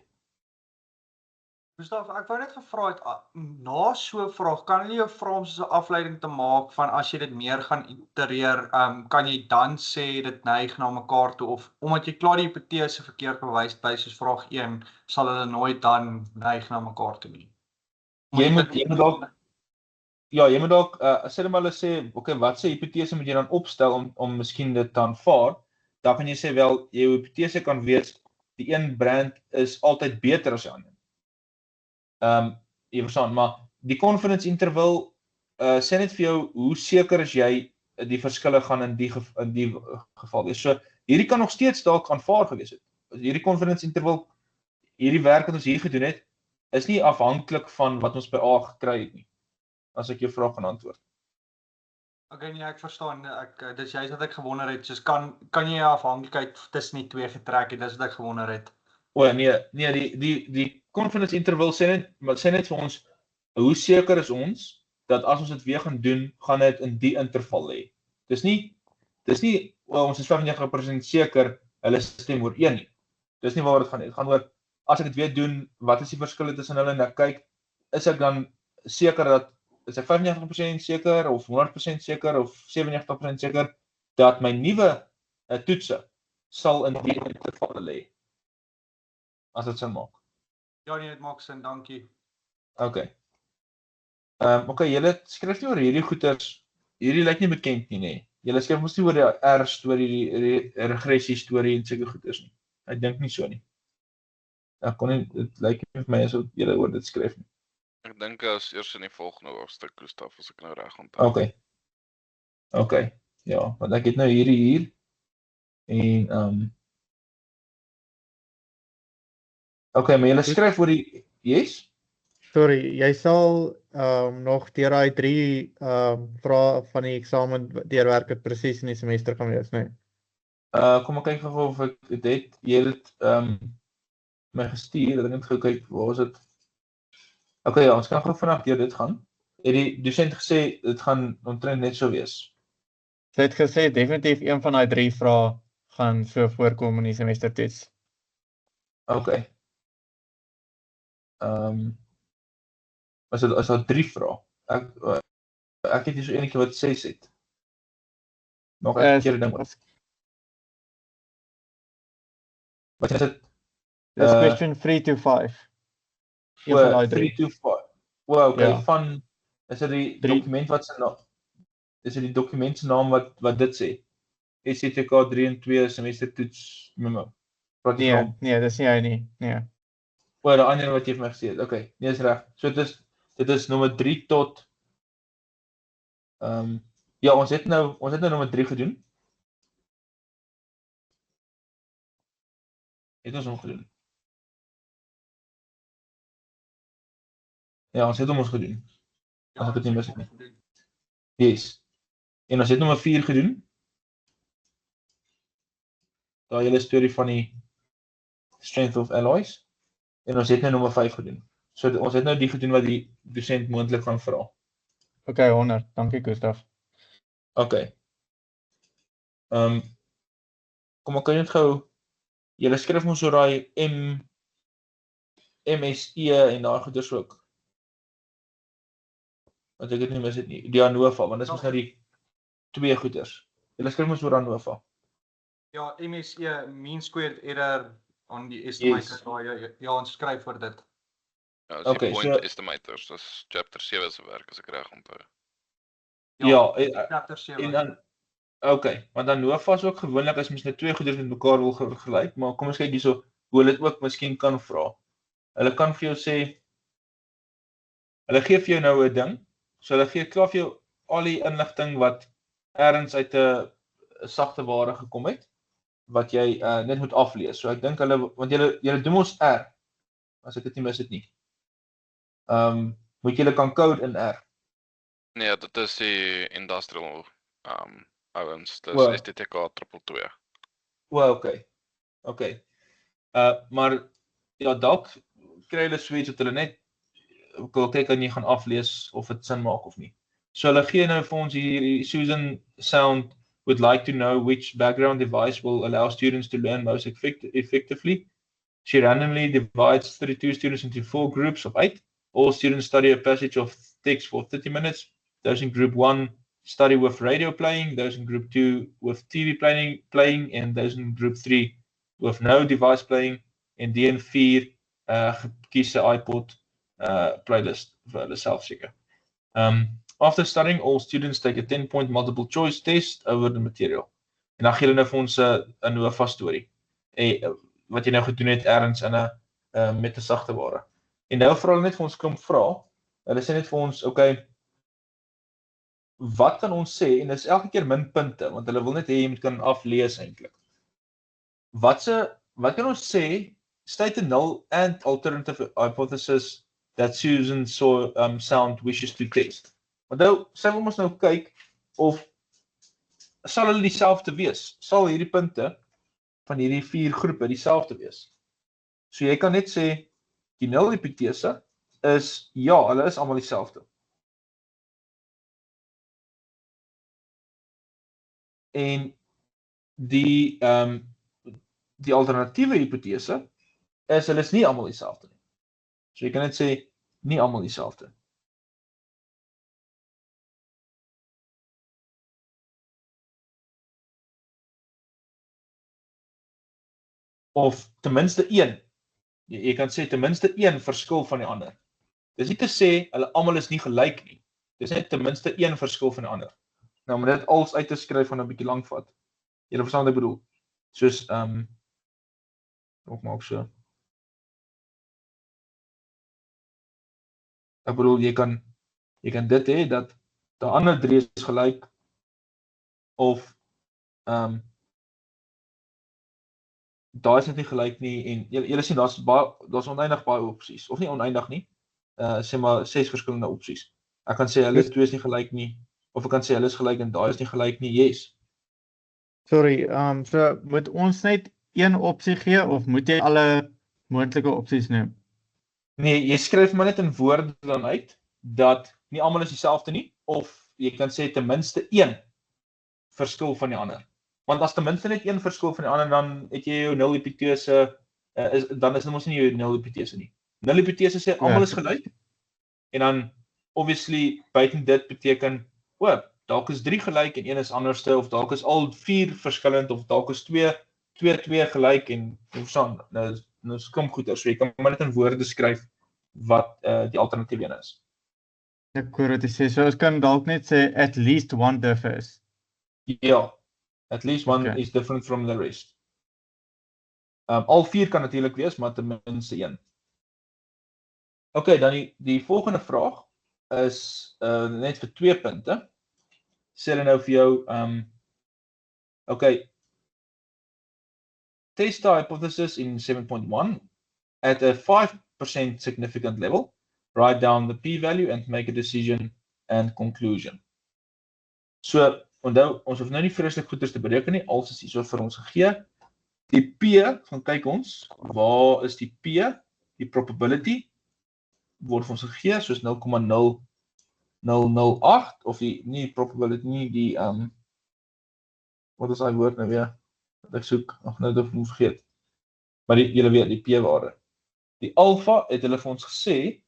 Gustav, ek wou net gevra het, na so 'n vraag, kan hulle jou vra om so 'n afleiding te maak van as jy dit meer gaan itereer, kan jy dan sê dit neig na mekaar toe, of omdat jy klaar die hipotese verkeerd bewys by soos vraag 1, sal hulle nooit dan neig na mekaar toe nie. Jy moet dalk jy moet dalk sê hulle sê, okay, wat se hipotese moet jy dan opstel om miskien dit te aanvaar? Dan kan jy sê wel, jou hipotese kan wees die een brand is altyd beter as die ander. Jy verstaan, maar die confidence interval sê net vir jou hoe seker is jy die verskille gaan in die geval wees. So hierdie kan nog steeds dalk aanvaar gewees het. Hierdie confidence interval, hierdie werk wat ons hier gedoen het, is nie afhanklik van wat ons by A gekry het nie. As ek jou vraag kan antwoord. Okay, nee, ek verstaan, dis juist wat ek gewonder het, soos kan jy 'n afhanklikheid tussen die twee getrek het, dis wat ek gewonder het. O nee, die confidence interval sê net vir ons, hoe seker is ons, dat as ons dit weer gaan doen, gaan dit in die interval lê. Dis nie, ons is 95% seker, hulle stem oor 1 nie. Dis nie waar dit gaan nie. Dit gaan oor, as ek dit weer doen, wat is die verskille tussen hulle, en ek kyk, is ek dan seker dat, is ek 95% seker, of 100% seker, of 97% seker, dat my nuwe toetse sal in die interval lê. As dit sin maak. Ja nee, dit maak sin, dankie. Okay. Okay, julle skryf nie oor hierdie goeters, hierdie lyk nie bekend nie, nee. Julle skryf mos nie oor die R-storie, die regressie storie en seker goeters nie. Ek dink nie so nie. Ek kon nie, dit lyk nie vir my asof julle oor dit skryf nie. Ek dink as eers in die volgende hoofstuk, Gustav, as ek nou reg onthou. Okay, ja, want ek het nou hier, en, okay, maar julle skryf oor die, yes? Sorry, jy sal nog deur daai 3 vrae van die eksamen deurwerk het presies in die semester gaan wees, nee. Kom ek kyk gou of ek dit het, jy het my gestuur, ek het gou kyk, waar is dit? Okay, ja, ons kan gou vanaf deur dit gaan. Het die dosent gesê, dit gaan omtrent net so wees? Sy het gesê, definitief een van daai 3 vrae gaan so voorkom in die semestertoets. Okay. Is daar 3 vrae? Ek het hier so enetjie wat 6 het. Nog 'n keer ding. Wat is dit? Dis question 3 to 5. Een van daai 3. 3 to 5. Wow, okay, Ja. is dit die dokument wat se naam? Is dit die dokument se naam wat dit sê? SCTK 3 en 2 semestertoets memo. Nee, dis nie hy nie. Nee. Die ander wat jy vir my gesê het. Okay, nee, is reg. So dit is nommer 3 tot ja, ons het nou nommer 3 gedoen. Het ons hom gedoen? Ja, ons het hom gedoen. As ek dit nie mis het nie. Yes. En ons het nommer 4 gedoen. Daai hele storie van die strength of alloys. En ons het nou nommer 5 gedoen. So ons het nou die gedoen wat die dosent moontlik gaan vra. Okay, 100. Dankie, Gustav. Okay. Kom ek kan net gou, julle skryf ons oor daai MSE en daai goeders ook. Want ek het nie mis het nie, die ANOVA, want dis mos nou die 2 goeders. Julle skryf ons oor ANOVA. Ja, MSE, mean squared error on die estimator. Ja, ons skryf oor dit. Ja, dis Okay, die point so- estimators, dis chapter 7 se werk, as ek reg onthou. Chapter 7. En dan, okay, want ANOVA is ook gewoonlik as mens net 2 goeders met mekaar wil vergelyk, maar kom ons kyk hierso, hoe hulle dit ook miskien kan vra. Hulle kan vir jou sê, hulle gee vir jou nou 'n ding, so hulle gee klaar vir jou al die inligting wat ergens uit 'n sagte ware gekom het, wat jy net moet aflees. So ek dink hulle, want julle doen ons R, as ek dit nie mis het nie. Moet julle kan code in R. Nee, dit is die industrial ouens, dis Wow. STTK 222. Okay. Maar ja, dalk kry hulle zoiets dat hulle net wil kyk en jy gaan aflees of dit sin maak of nie. So hulle gee nou vir ons hier, Susan Sound would like to know which background device will allow students to learn most effectively. She randomly divides 32 students into 4 groups of 8. All students study a passage of text for 30 minutes. Those in group 1 study with radio playing, those in group 2 with TV playing, and those in group 3 with no device playing, en DN4 kies 'n iPod playlist vir hulle self seker. After studying, all students take a 10-point multiple choice test over the material. En dan gee hulle nou vir ons 'n Nova storie. Wat jy nou gedoen het ergens in 'n met 'n sagte ware. En nou vra hulle net vir ons kom vra. Hulle sê net vir ons, okay, wat kan ons sê, en dit is elke keer min punte, want hulle wil net hê jy moet kan aflees eintlik. Wat kan ons sê, state a null and alternative hypothesis that Susan Sound wishes to test. Want nou, sy wil ons nou kyk, of sal hulle dieselfde wees? Sal hierdie punte van hierdie 4 groepe dieselfde wees? So jy kan net sê, die nul-hipotese is, ja, hulle is almal dieselfde. En die alternatiewe hipotese is, hulle is nie almal dieselfde nie. So jy kan net sê, nie almal dieselfde. Of ten minste een. Jy kan sê ten minste een verskil van die ander. Dis nie te sê, hulle almal is nie gelyk nie. Dis net ten minste een verskil van die ander. Nou, om dit alles uit te skryf van 'n bietjie lank vat. Julle verstaan wat ek bedoel. Soos, ook maak so. Ek bedoel, jy kan dit hê, dat die ander 3 is gelyk, of, daar is net nie gelyk nie, en julle sien, daar's oneindig baie opsies, of nie oneindig nie, sê maar 6 verskillende opsies. Ek kan sê, hulle is 2 is nie gelyk nie, of ek kan sê, hulle is gelyk en daai is nie gelyk nie, yes. Sorry, so moet ons net een opsie gee, of moet jy alle moontlike opsies neem? Nee, jy skryf maar net in woorde dan uit, dat nie almal is dieselfde nie, of jy kan sê ten minste een verskil van die ander. Want as ten minste net een verskil van die ander, dan het jy jou nul-hipotese, dan is dit mos nie jou nul-hipotese nie. Nul-hipotese sê, almal is gelyk, en dan, obviously, buiten dit beteken, dalk is 3 gelyk en 1 is anderste, of dalk is al 4 verskillend, of dalk is 2 gelyk, en nou is kom goed, so jy kan maar net in woorde skryf, wat die alternatief een is. Ek hoor wat jy sê, so ons kan dalk net sê, at least one differs. Ja, at least one is different from the rest. Al 4 kan natuurlik wees, maar ten minste 1. Okay, dan die volgende vraag is net vir 2 punte. Sê hulle nou vir jou, okay, test the hypothesis in 7.1 at a 5% significant level. Write down the p-value and make a decision and conclusion. So, onthou, ons hoef nou nie vreeslik goeders te bereken nie, als is hier so vir ons gegee. Die P, gaan kyk ons, waar is die P, die probability, word vir ons gegee, soos 0,0008, of nie probability, nie die, wat is die woord nou weer, wat ek soek, nou het ek moet vergeet, maar julle weet, die P-waarde. Die alpha het hulle vir ons gesê,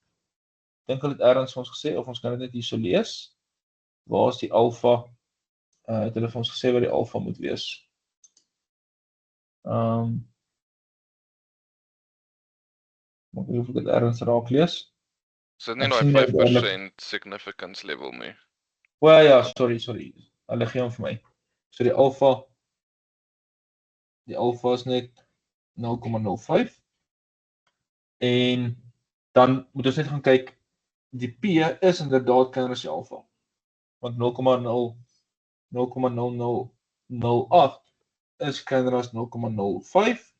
dink hulle het ergens vir ons gesê, of ons kan dit net hier so lees, waar is die alpha, het hulle vir ons gesê wat die alpha moet wees. Moet ek hoef ek het ergens raak lees. Is dit nie die 5% significance level nie? Well, ja, sorry, hulle gee hom vir my. So die alpha is net 0,05. En dan moet ons net gaan kyk, die P is inderdaad kleiner as die alpha. Want 0,0008 is kleiner as 0,05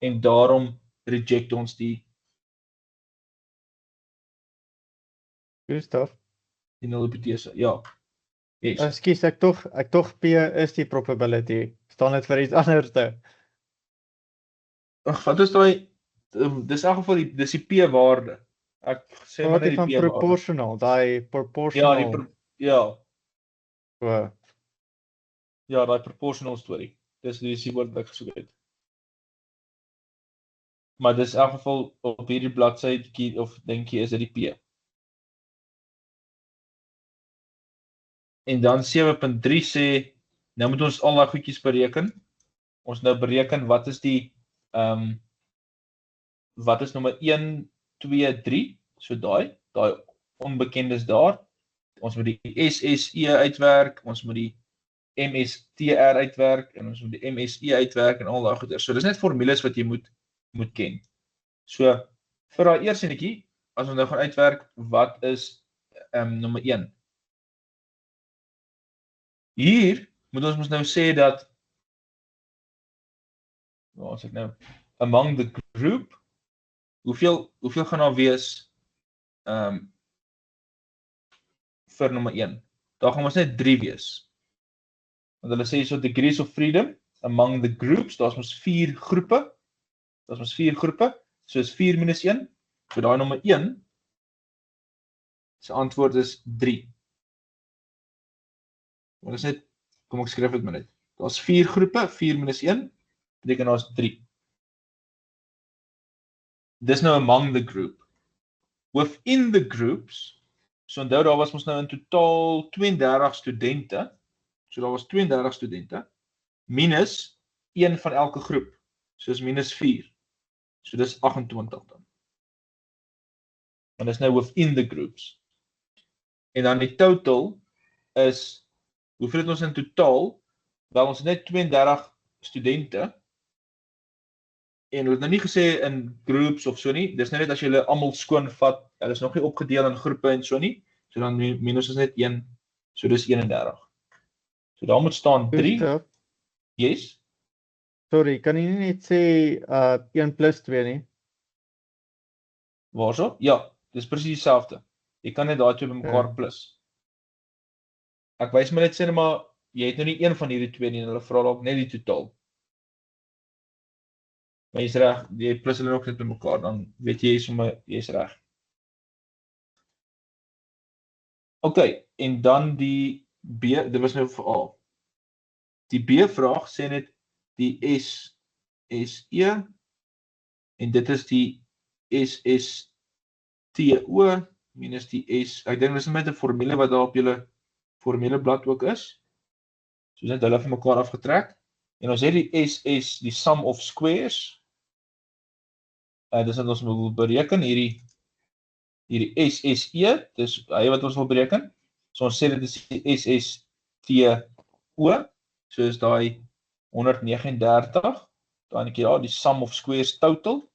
en daarom reject ons die Gustav. nullhipotese. Ja. Yes. Ekskuus, ek tog P is die probability. Staan dit vir iets anderste? Ag, wat is daai dis in elk geval dis die P-waarde. Ek sê maar Wat net is die van P-waarde. proportional, daai Ja, proportional. So, ja, daai proportional storie. Dis die woord wat ek gesoek het. Maar dis in elk geval op hierdie bladsy of dink jy is dit die P. En dan 7.3 sê nou moet ons al daai goedjies bereken. Ons nou bereken wat is die wat is nommer 1, 2, 3, so daai onbekendes daar. Ons moet die SSE uitwerk, ons moet die MSTR uitwerk en ons moet die MSE uitwerk en al daai goeie. So dis net formules wat jy moet ken. So vir daai eerste netjie, as ons nou gaan uitwerk, wat is nommer 1? Hier moet ons nou sê dat waar is ek nou? Among the group, hoeveel gaan daar wees vir nommer 1? Daar gaan ons net 3 wees. Want hulle sê so degrees of freedom among the groups, daar's ons 4 groepe. So is 4 minus 1. So daai nommer 1 se antwoord is 3. Maar dis net kom ek skryf dit maar net. Daar's 4 groepe, 4 minus 1 beteken daar's 3. Dis nou among the group. Within the groups, so onthou daar was ons nou in totaal 32 studente. So daar was 32 studente minus 1 van elke groep. So is minus 4. So dis 28 dan. Want dis nou within the groups. En dan die total is hoeveel het ons in totaal? Wel ons het net 32 studente. En ons het nou nie gesê in groups of so nie. Dis net as jy hulle almal skoon vat. Hulle is nog nie opgedeel in groepe en so nie. So dan minus is net 1. So dis 31. So daar moet staan 3. Gustav, Yes. sorry, kan jy nie net sê 1 plus 2 nie? Waarso? Ja, dis presies dieselfde. Jy kan net daai twee bymekaar plus. Ek wys maar net sê maar jy het nou nie een van hierdie twee nie en hulle vra dalk net die totaal. Maar jy's reg, jy plus hulle ook net bymekaar dan weet jy sommer jy's reg. OK, en dan die B, dit was nou vir A. Die B-vraag sê net die SSE en dit is die SSTO minus die S. Ek dink dis net 'n formule wat daar op julle formuleblad ook is. So net hulle van mekaar afgetrek. En ons het die SS, die sum of squares. Dis wat ons wil bereken hierdie SSE, dis hy wat ons wil bereken. So ons sê dit is die SSTO. So is daai 139. Dan ek die sum of squares total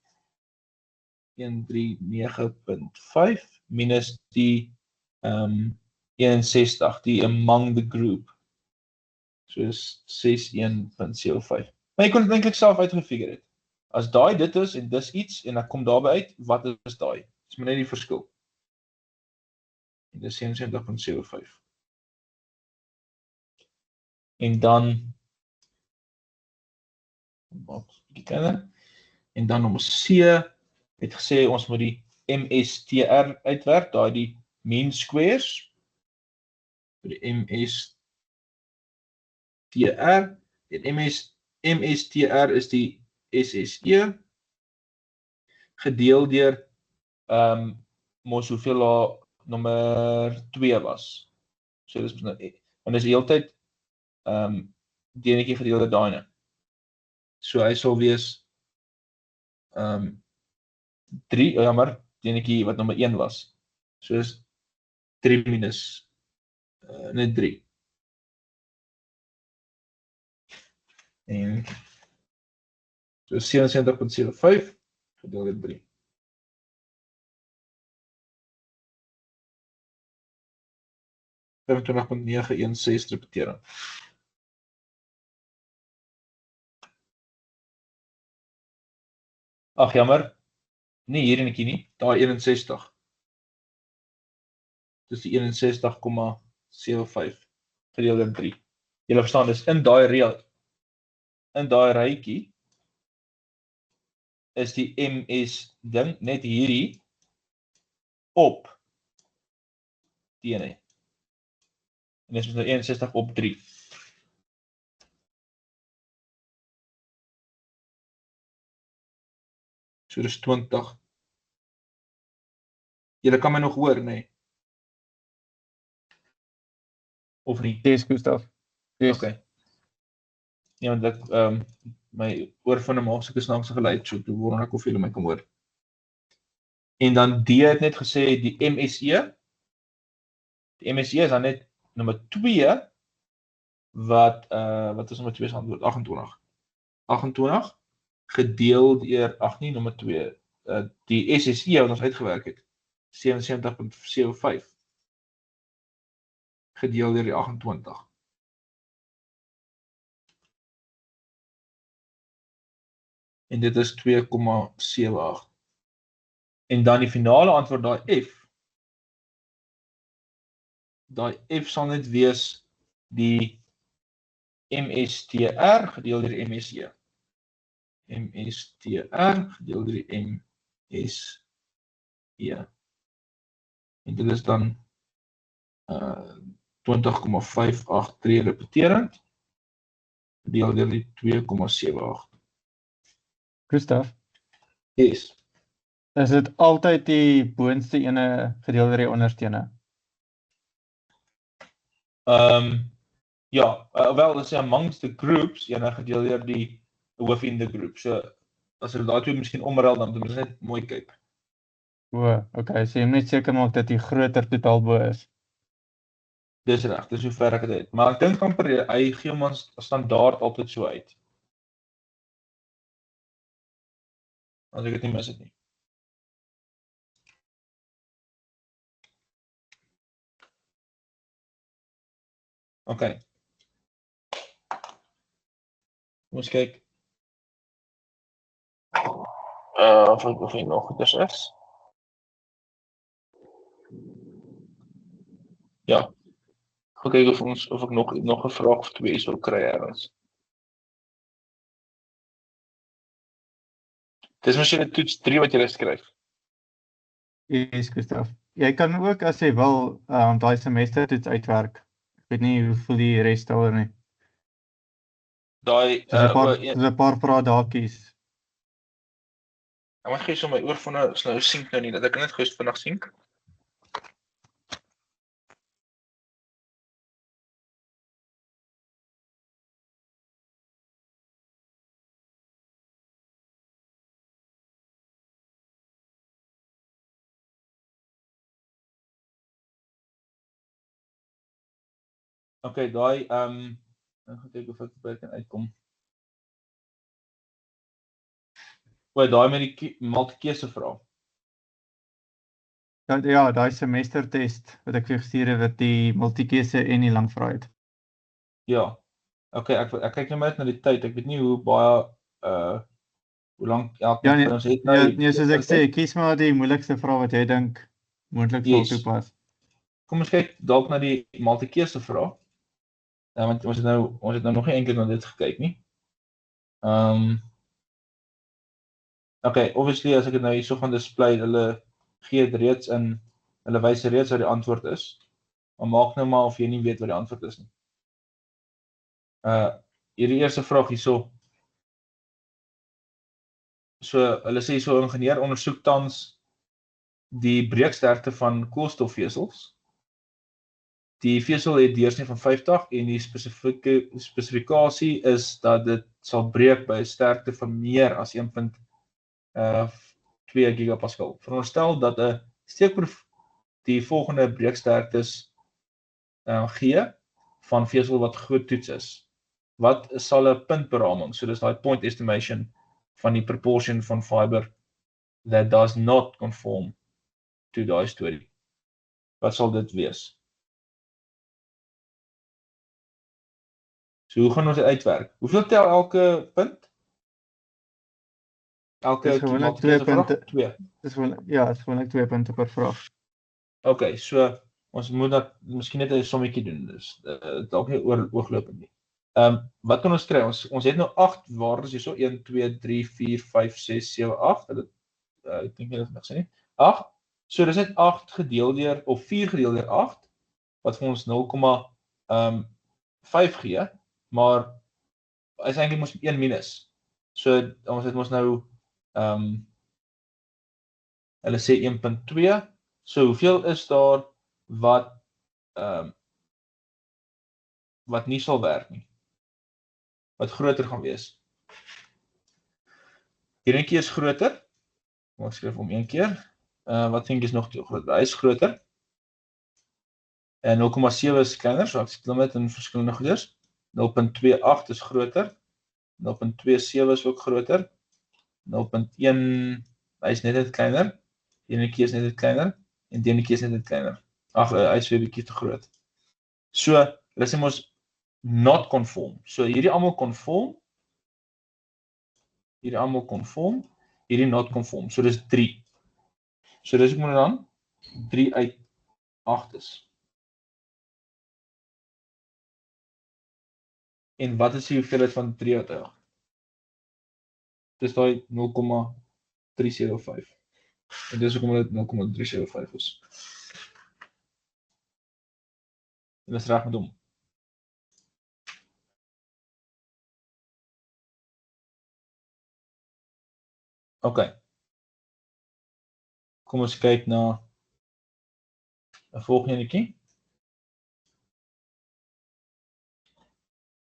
139.5 minus die 61, die among the group. So is 61.75. Maar jy kon dit eintlik self uitgefigure het. As daai dit is en dis iets en ek kom daarby uit, wat is daai? Dis maar net die verskil. En dis 67.75. En dan en dan nommer C het gesê ons moet die MSTR uitwerk, daai die mean squares. Die MSTR, en MSTR is die SSE gedeel deur mos hoeveel daar nommer 2 was. So dis nou want dis die hele tyd die enetjie gedeel deur daai ene. So hy sal wees 3, jammer, die enetjie wat nommer 1 was. So is 3 minus net 3. En so 77.75 gedeel deur 3. .916 repetering. Ag jammer. Nee, hier enetjie nie. Daai 61. Dis die 61,75 gedeel deur 3. Julle verstaan, dis in daai reël. In daai rytjie is die MS ding net hierdie op DNA. En dis nou 61 op 3. So dis 20. Julle kan my nog hoor, nee? Of nie? Dis Gustaf. Dis. Okay. Ja, want ek my oorfone maak sulke snaakse geluid, so toe wonder ek of julle my kan hoor. En dan D het net gesê die MSE. Die MSE is dan net nommer 2 wat is nommer 2 se antwoord? 28. 28 gedeel deur nommer 2. Die SSE wat ons uitgewerk het, 77.75 gedeel deur die 28. En dit is 2,78. En dan die finale antwoord, daai F. Daai F sal net wees die MSTR gedeel deur die MSE. MSTR gedeel deur die MSE. En dit is dan 20,58 repeterend gedeel deur die 2,78. Gustaf, Yes. is dit altyd die boonste ene gedeel deur die onderste ene? Ja, wel, dit is amongst the groups, ene gedeel deur die within the group. So, as hulle daai twee miskien omruil, dan moet ons net mooi kyk. Okay, so jy moet net seker maak dat die groter totaal bo is. Dis reg, dis hoe ver ek dit het. Maar ek dink amper hy gee ons standaard altyd so uit. As ek dit nie mis het nie. Okay. Ons kyk. Of ek nog goed is. Ja. Gaan kyk of ek nog 'n vraag of twee sou kry ergens. Dis mos 'n toets 3 wat jy skryf. Yes, Gustaf. Jy kan ook as jy wil daai semester toets uitwerk. Ek weet nie hoe voel die res daaroor nie. Daai Dis 'n paar vraagdakies. Ek moet gee so my oorfone is nou sync nou nie, dat ek net gou vinnig sync. Okay, daai ek gaan kyk of ek by kan uitkom. Daai met die multikeuse vraag. Ja, daai semestertest wat ek vir gestuur het wat die multikeuse en die lang vrae het. Ja. Okay, ek kyk net maar na die tyd. Ek weet nie hoe baie hoe lank elke van ons het nou. Nee, soos ek sê, kies maar die moeilikste vraag wat jy dink moontlik sal toepas. Kom ons kyk dalk na die multikeuse vraag. Want ons het nou nog nie eintlik na dit gekyk nie. Okay, obviously as ek dit nou hierso gaan display, hulle gee dit reeds in, hulle wys reeds wat die antwoord is. Maar maak nou maar of jy nie weet wat die antwoord is nie. Hierdie eerste vraag hierso. So, hulle sê so, ingenieur ondersoek tans die breeksterkte van koolstofvesels. Die vesel het deursnee van 50 en die spesifikasie is dat dit sal breek by 'n sterkte van meer as 1.2 gigapascal. Veronderstel dat 'n steekproef die volgende breeksterktes gee van vesel wat getoets is. Wat sal 'n puntberaming, so dis daai point estimation van die proportion van fiber that does not conform to daai storie. Wat sal dit wees? So hoe gaan ons dit uitwerk? Hoeveel tel elke punt? Elke Dis gewoonlik multiple choice 2 vraag? punte. 2. Dis gewoonlik 2 punte per vraag. Okay, so ons moet dat miskien net 'n sommetjie doen. Dus dalk nie ooglopend nie. Wat kan ons kry? Ons het nou 8 waardes hierso, 1 2 3 4 5 6 7 8. Dit ek dink nie dit is nie. 8. So dis net 8 gedeel deur of 4 gedeel deur 8 wat vir ons 0,5 gee, maar is eintlik mos 1 minus. So ons het mos nou hulle sê 1.2. So hoeveel is daar wat nie sal werk nie? Wat groter gaan wees? Hierdie keer is groter. Kom ek skryf hom een keer. Wat dink jy is nog te groot? Hy is groter. En 0,7 is kleiner, so ek klim dit in verskillende goeders. 0.28 is groter. 0.27 is ook groter. 0.1 hy is net kleiner. Hierdie keer is net kleiner en die keer is net kleiner. Ag, hy is weer 'n bietjie te groot. So, hulle sê mos not conform. So hierdie almal conform. Hierdie almal conform, hierdie not conform. So dis 3. So dis ek moet dan 3 uit 8 is. En wat is die hoeveelheid van 3 uit 8? Dis daai 0,375. En dis hoekom dit 0,375 is. En dis reg met hom. Okay. Kom ons kyk na 'n volgende enetjie.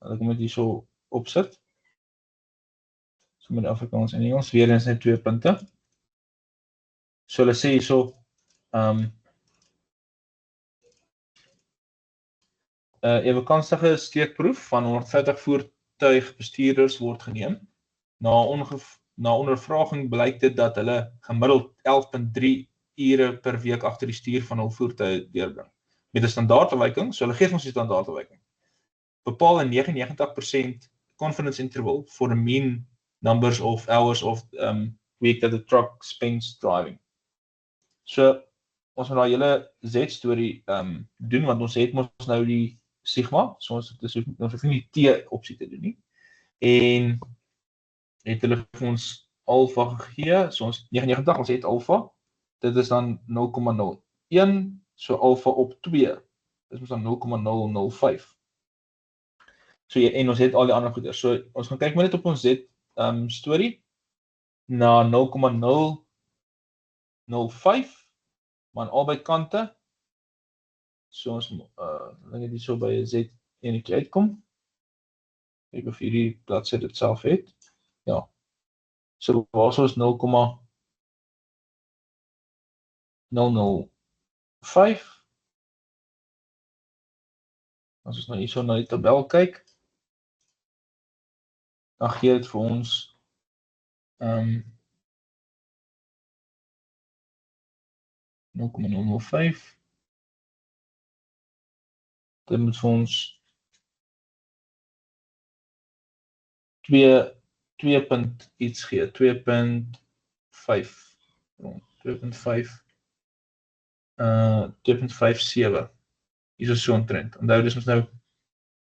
Ek kom dit hierso opsit. So met Afrikaans en Engels weer eens net 2 punte. So hulle sê hierso ewe kanstige steekproef van 150 voertuigbestuurders word geneem. Na ondervraging blyk dit dat hulle gemiddeld 11.3 ure per week agter die stuur van hul voertuie deurbring. Met 'n standaardafwyking, so hulle gee ons die standaardafwyking. Bepaal 'n 99% confidence interval for the mean numbers of hours of week that the truck spends driving. So ons moet daai hele Z-storie doen want ons het mos nou die sigma, so ons hoef nie die T opsie te doen nie. En het hulle vir ons alfa gegee, so ons 99, ons het alfa, dit is dan 0,01, so alfa op 2, dit is dan 0,005. So en ons het al die ander goeders, so ons gaan kyk maar net op ons Z storie, na 0,005, maar aan albei kante, so ons dink dit so by 'n Z enetjie uitkom, kyk of hierdie bladsy dit self het. Ja. So waar is ons 0,005. As ons nou hierso na die tabel kyk, dan gee dit vir ons 0,005. Dit moet vir ons 2 punt iets gee, 2.5 rond 2.57. Hier is so 'n trend. Onthou dis ons nou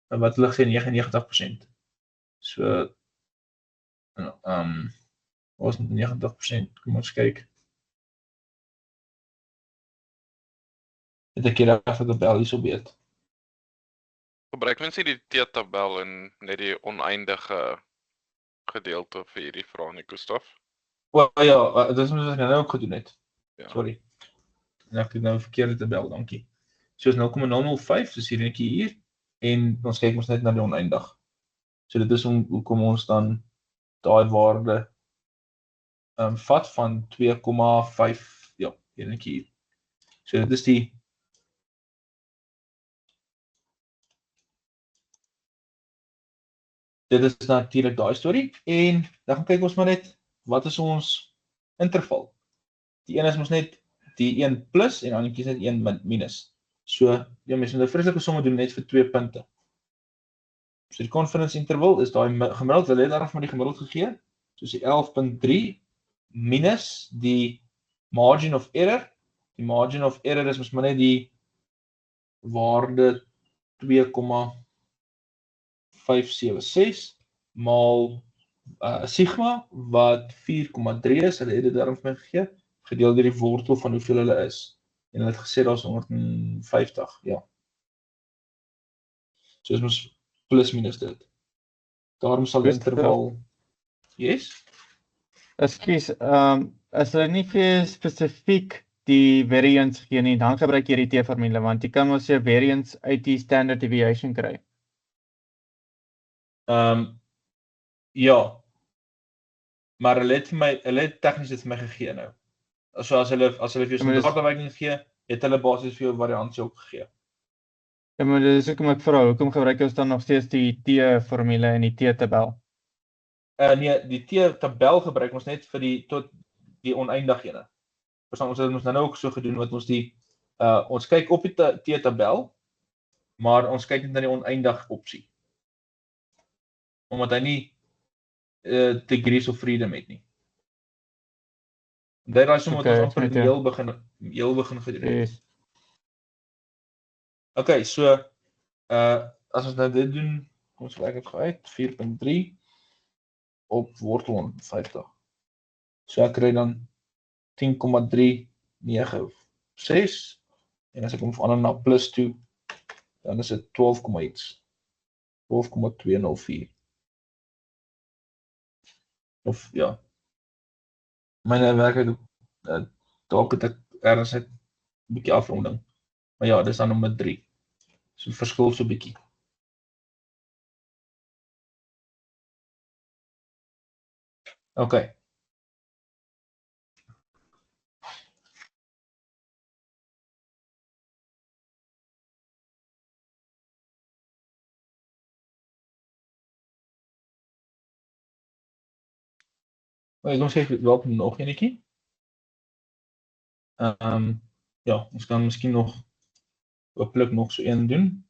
wat hulle sê 99%. So was 90%. Kom ons kyk. Het ek hier effe tabel hierso weet. Gebruik mens nie die T-tabel en net die oneindige gedeelte vir hierdie vraag nie, Gustaf? O ja, dis wat ek nou ook gedoen het. Ja. Sorry. En ek het nou 'n verkeerde tabel, dankie. So is 0,005, dis hierdie hier en ons kyk ons net na die oneindig. So dit is hoekom ons dan daai waarde vat van 2,5 ja, hierdie hier. So dit is die dit is natuurlik daai storie en dan gaan kyk ons maar net wat is ons interval. Die een is mos net die 1 plus en dan kies net 1 minus. So ja, mens moet 'n vreeslike somme doen net vir 2 punte. So die confidence interval is daai gemiddeld, hulle het daarvan die gemiddeld gegee, soos die 11.3 minus die margin of error. Die margin of error is mos maar net die waarde 2,576 maal sigma wat 4,3 is, hulle het dit daarom vir my gegee, gedeel deur die wortel van hoeveel hulle is. En hulle het gesê daar's 150, ja. So is mos plus minus dit. Daarom sal die interval, yes? Ekskuus, as hulle nie vir jou spesifiek die variance gee nie, dan gebruik jy die T-formule, want jy kan mos jou variance uit die standard deviation kry. Ja. Maar hulle het tegnies dit vir my gegee nou. So as hulle vir jou standaardafwyking gee, het hulle basies vir jou variansie ook gegee. Ja, maar dis hoekom ek vra, hoekom gebruik ons dan nog steeds die T-formule en die T-tabel? Nee, die T-tabel gebruik ons net vir tot die oneindig ene. Verstaan, ons het ons nou ook so gedoen wat ons ons kyk op die T-tabel, maar ons kyk net na die oneindig opsie. Omdat hy nie degrees of freedom het nie. Dit is omdat ons amper heel begin gedoen het. Yes. Okay, so as ons nou dit doen, kom ons werk dit gou uit, 4.3 op wortel 150. So ek kry dan 10,396 en as ek hom verander na plus toe, dan is dit 12,204. Of ja. Myne werk dalk het ek ergens net 'n bietjie afronding. Maar ja, dis dan nommer 3. So verskil so 'n bietjie. Okay. Ons het wel nog enetjie. Ja, ons kan miskien nog hopelik nog so een doen.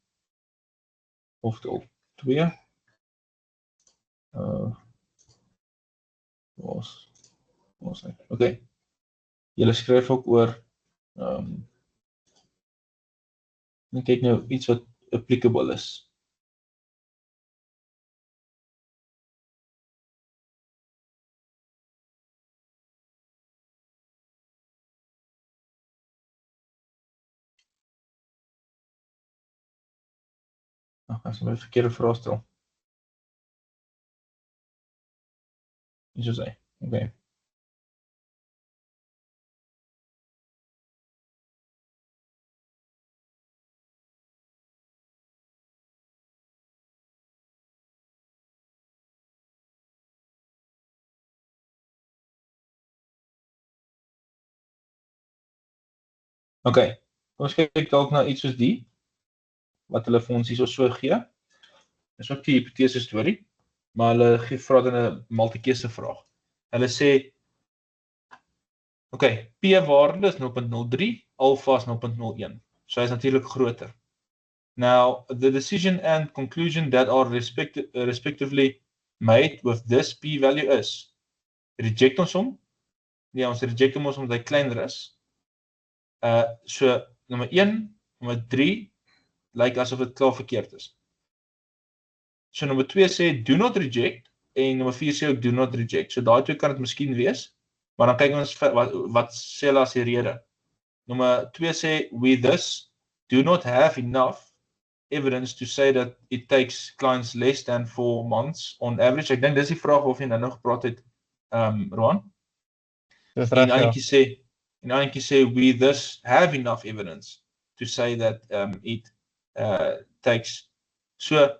Of dalk 2. Was hy? Okay. Julle skryf ook oor ek kyk nou iets wat applicable is. As ek my verkeerde vraag stel. Hier is hy. Okay. Okay. Ons kyk dalk na iets soos die wat hulle vir ons hierso so gee. Dis ook die hipotese storie, maar hulle gee vra dan 'n multikeuse vraag. Hulle sê okay, p-waarde is 0.03, alpha is 0.01. So hy is natuurlik groter. Now, the decision and conclusion that are respectively made with this p-value is reject ons hom. Nee, ons reject hom omdat hy kleiner is. So nommer 1, nommer 3 lyk asof dit klaar verkeerd is. So nommer 2 sê do not reject en nommer 4 sê ook do not reject. So daai twee kan dit miskien wees, maar dan kyk ons wat sê hulle as die rede. Nommer 2 sê we thus do not have enough evidence to say that it takes clients less than 4 months on average. Ek dink dis die vraag waaroor jy nou gepraat het, Roan. Dis reg, ja. En eintjie sê we thus have enough evidence to say that it takes. So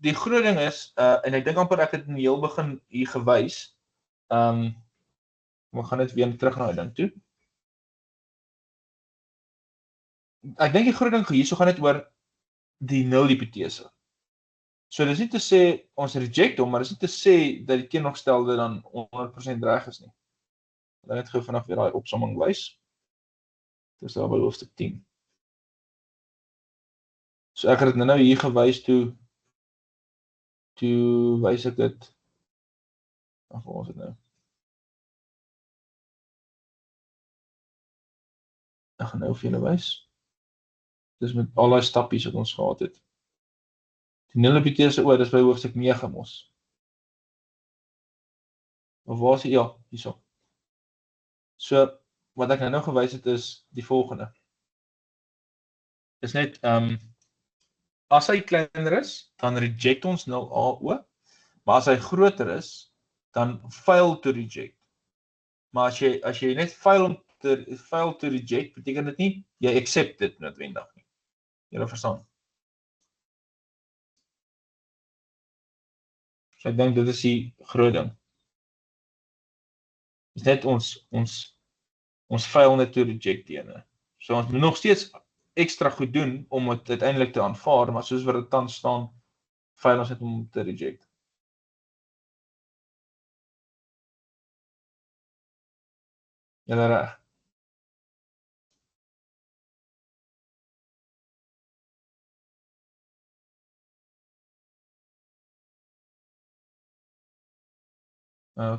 die groot ding is en ek dink amper ek het in die heel begin hier gewys. We gaan net weer terug na die ding toe. Ek dink die groot ding hierso gaan net oor die nul hipotese. So dis nie te sê ons reject hom, maar dis nie te sê dat die teenoorgestelde dan 100% reg is nie. Dan net gou vanaf weer daai opsomming wys. Dis daar by hoofstuk 10. So ek het dit nou hier gewys toe wys ek dit. Ag, waar is dit nou? Ek gaan nou vir julle wys. Dis met al die stappies wat ons gehad het. Die nulhipotese dis by hoofstuk 9 mos. Of waar is die? Ja, hierso. So, wat ek nou gewys het is die volgende. Is net, as hy kleiner is, dan reject ons 0AO, maar as hy groter is, dan fail to reject. Maar as jy net fail to reject, beteken dit nie, jy accept dit noodwendig nie. Julle verstaan? So ek dink dit is die groot ding. Dis net ons fail net to reject die ene. So ons moet nog steeds ekstra goed doen om dit uiteindelik te aanvaar, maar soos wat dit tans staan, fail ons net om te reject. Julle reg.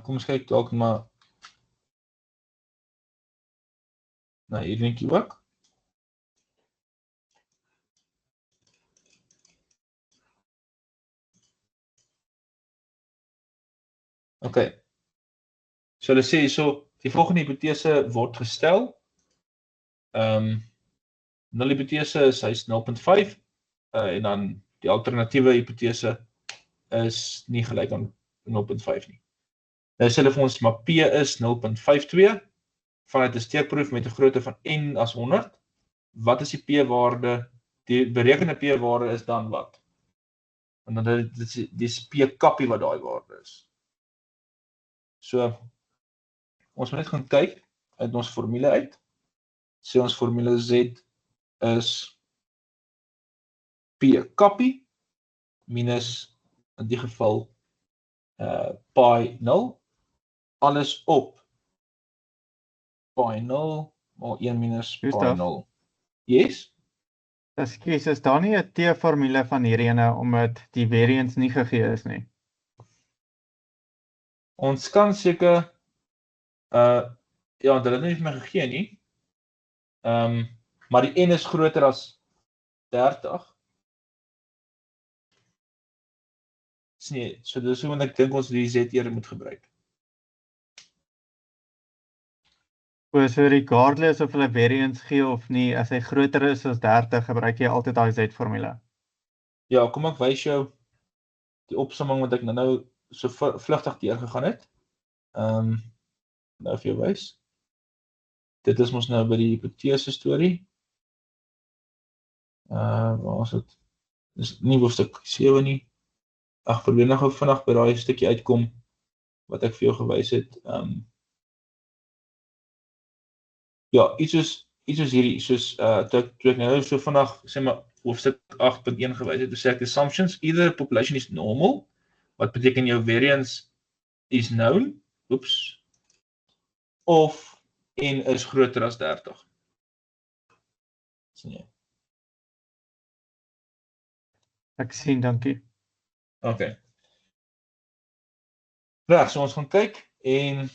Kom ons kyk dalk maar na hierdie ook. Okay. So hulle sê hierso, die volgende hipotese word gestel. Nul hipotese is hy's 0.5 en dan die alternatiewe hipotese is nie gelyk aan 0.5 nie. Nou sê hulle vir ons maar P is 0.52 vanuit 'n steekproef met 'n grootte van n as 100. Wat is die P-waarde? Die berekende P-waarde is dan wat? En dan dis P-kappie wat daai waarde is. So ons moet net gaan kyk uit ons formule uit. Sê ons formule Z is P-kappie minus in die geval pi 0 alles op pi 0 maal 1 minus pi 0. Yes? Ekskuus, is daar nie 'n T-formule van hierdie ene omdat die variance nie gegee is nie? Ons kan seker ja, dit het nie vir my gegee nie. Maar die n is groter as 30. Nee, so dis hoe ek dink ons die Z eerder moet gebruik. So regardless of hulle variance gee of nie, as hy groter is as 30, gebruik jy altyd daai Z-formule. Ja, kom ek wys jou die opsomming wat ek nou so vlugtig deurgegaan het. Nou vir jou wys. Dit is mos nou by die hipotese storie. Waar is dit? Dis nie hoofstuk 7 nie. Ag, probeer nou gou vinnig by daai stukkie uitkom wat ek vir jou gewys het. Ja, iets soos hierdie, soos toe ek nou so vinnig sê maar hoofstuk 8.1 gewys het, sê ek assumptions, either population is normal, wat beteken jou variance is known, of n is groter as 30. Sien jy? Ek sien, dankie. Okay. Reg, so ons gaan kyk en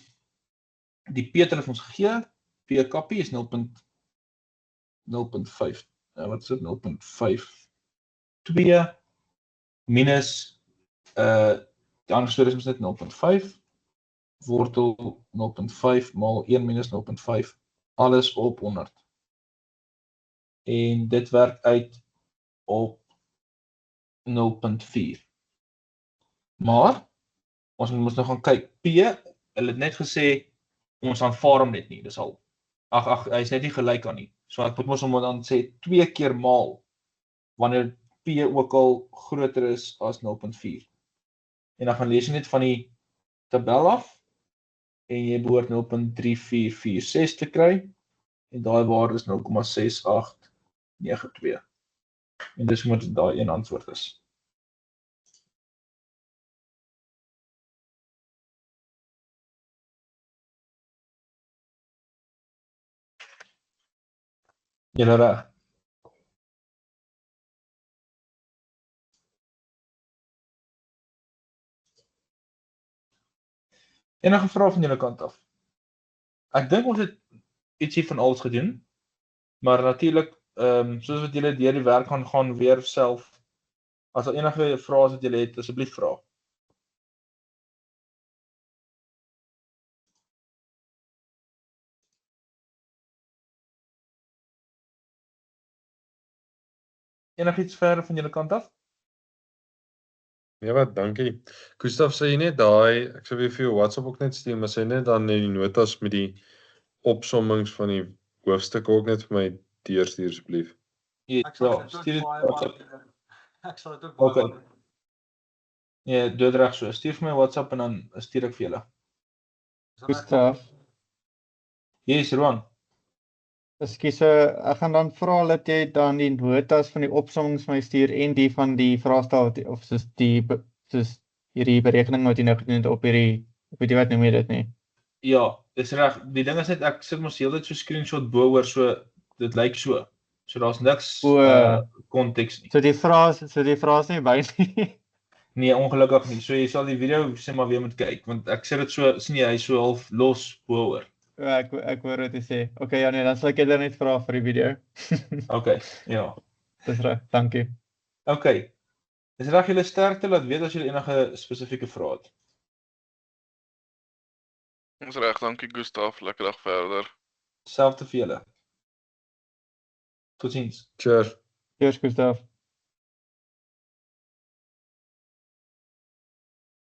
die P het hulle vir ons gegee. P-kappie is 0.5. Wat is dit? 0.52 minus die ander storie is net 0.5 wortel 0.5 maal 1 minus 0.5 alles op 100. En dit werk uit op 0.4. Maar ons moet nou gaan kyk. P, hulle het net gesê ons aanvaar hom net nie. Dis al. Ag, hy is net nie gelyk aan nie. So ek moet mos hom dan sê 2 keer maal wanneer P ook al groter is as 0.4. En dan gaan lees jy net van die tabel af en jy behoort 0.3446 te kry en daai waarde is 0.6892. En dis moet daai een antwoord is. Julle reg. Enige vrae van julle kant af? Ek dink ons het ietsie van alles gedoen. Maar natuurlik, soos wat julle deur die werk gaan weer self, as daar enige vrae is wat julle het, asseblief vra. Enigiets verder van julle kant af? Ja wat, dankie. Gustaf, sê jy net daai, ek sal weer vir jou WhatsApp ook net stuur, maar sê net dan die notas met die opsommings van die hoofstukke ook net vir my deurstuur asseblief. Ek sal Ja, dit ook stuur dit baie WhatsApp. waardeer. Ek sal dit ook Okay. baie waardeer. Ja, doodreg so. Stuur vir my WhatsApp en dan stuur ek vir julle. Is dit reg? Gustaf, Yes, Roan. ekskuus, ek gaan dan vra dat jy dan die notas van die opsommings my stuur en die van die vraestel of soos hierdie berekening wat jy nou gedoen het op hierdie, ek weet nie wat noem jy dit nie. Ja, dis reg. Die ding is net ek sit mos heeltyd so screenshot bo oor, so dit lyk so. So daar's niks konteks nie. So die vrae is nie by nie. Nee, ongelukkig nie. So jy sal die video sê maar weer moet kyk, want ek sê dit so, sien jy, hy so half los bo oor. Ja, ek hoor wat jy sê. Okay, ja nee, dan sal ek dit net vra vir die video. Okay, ja. Dis reg, dankie. Okay. Dis reg, julle sterkte, laat weet as julle enige spesifieke vrae het. Ons reg, dankie Gustaf, lekker dag verder. Selfde vir julle. Totsiens. Cheers. Cheers, Gustaf.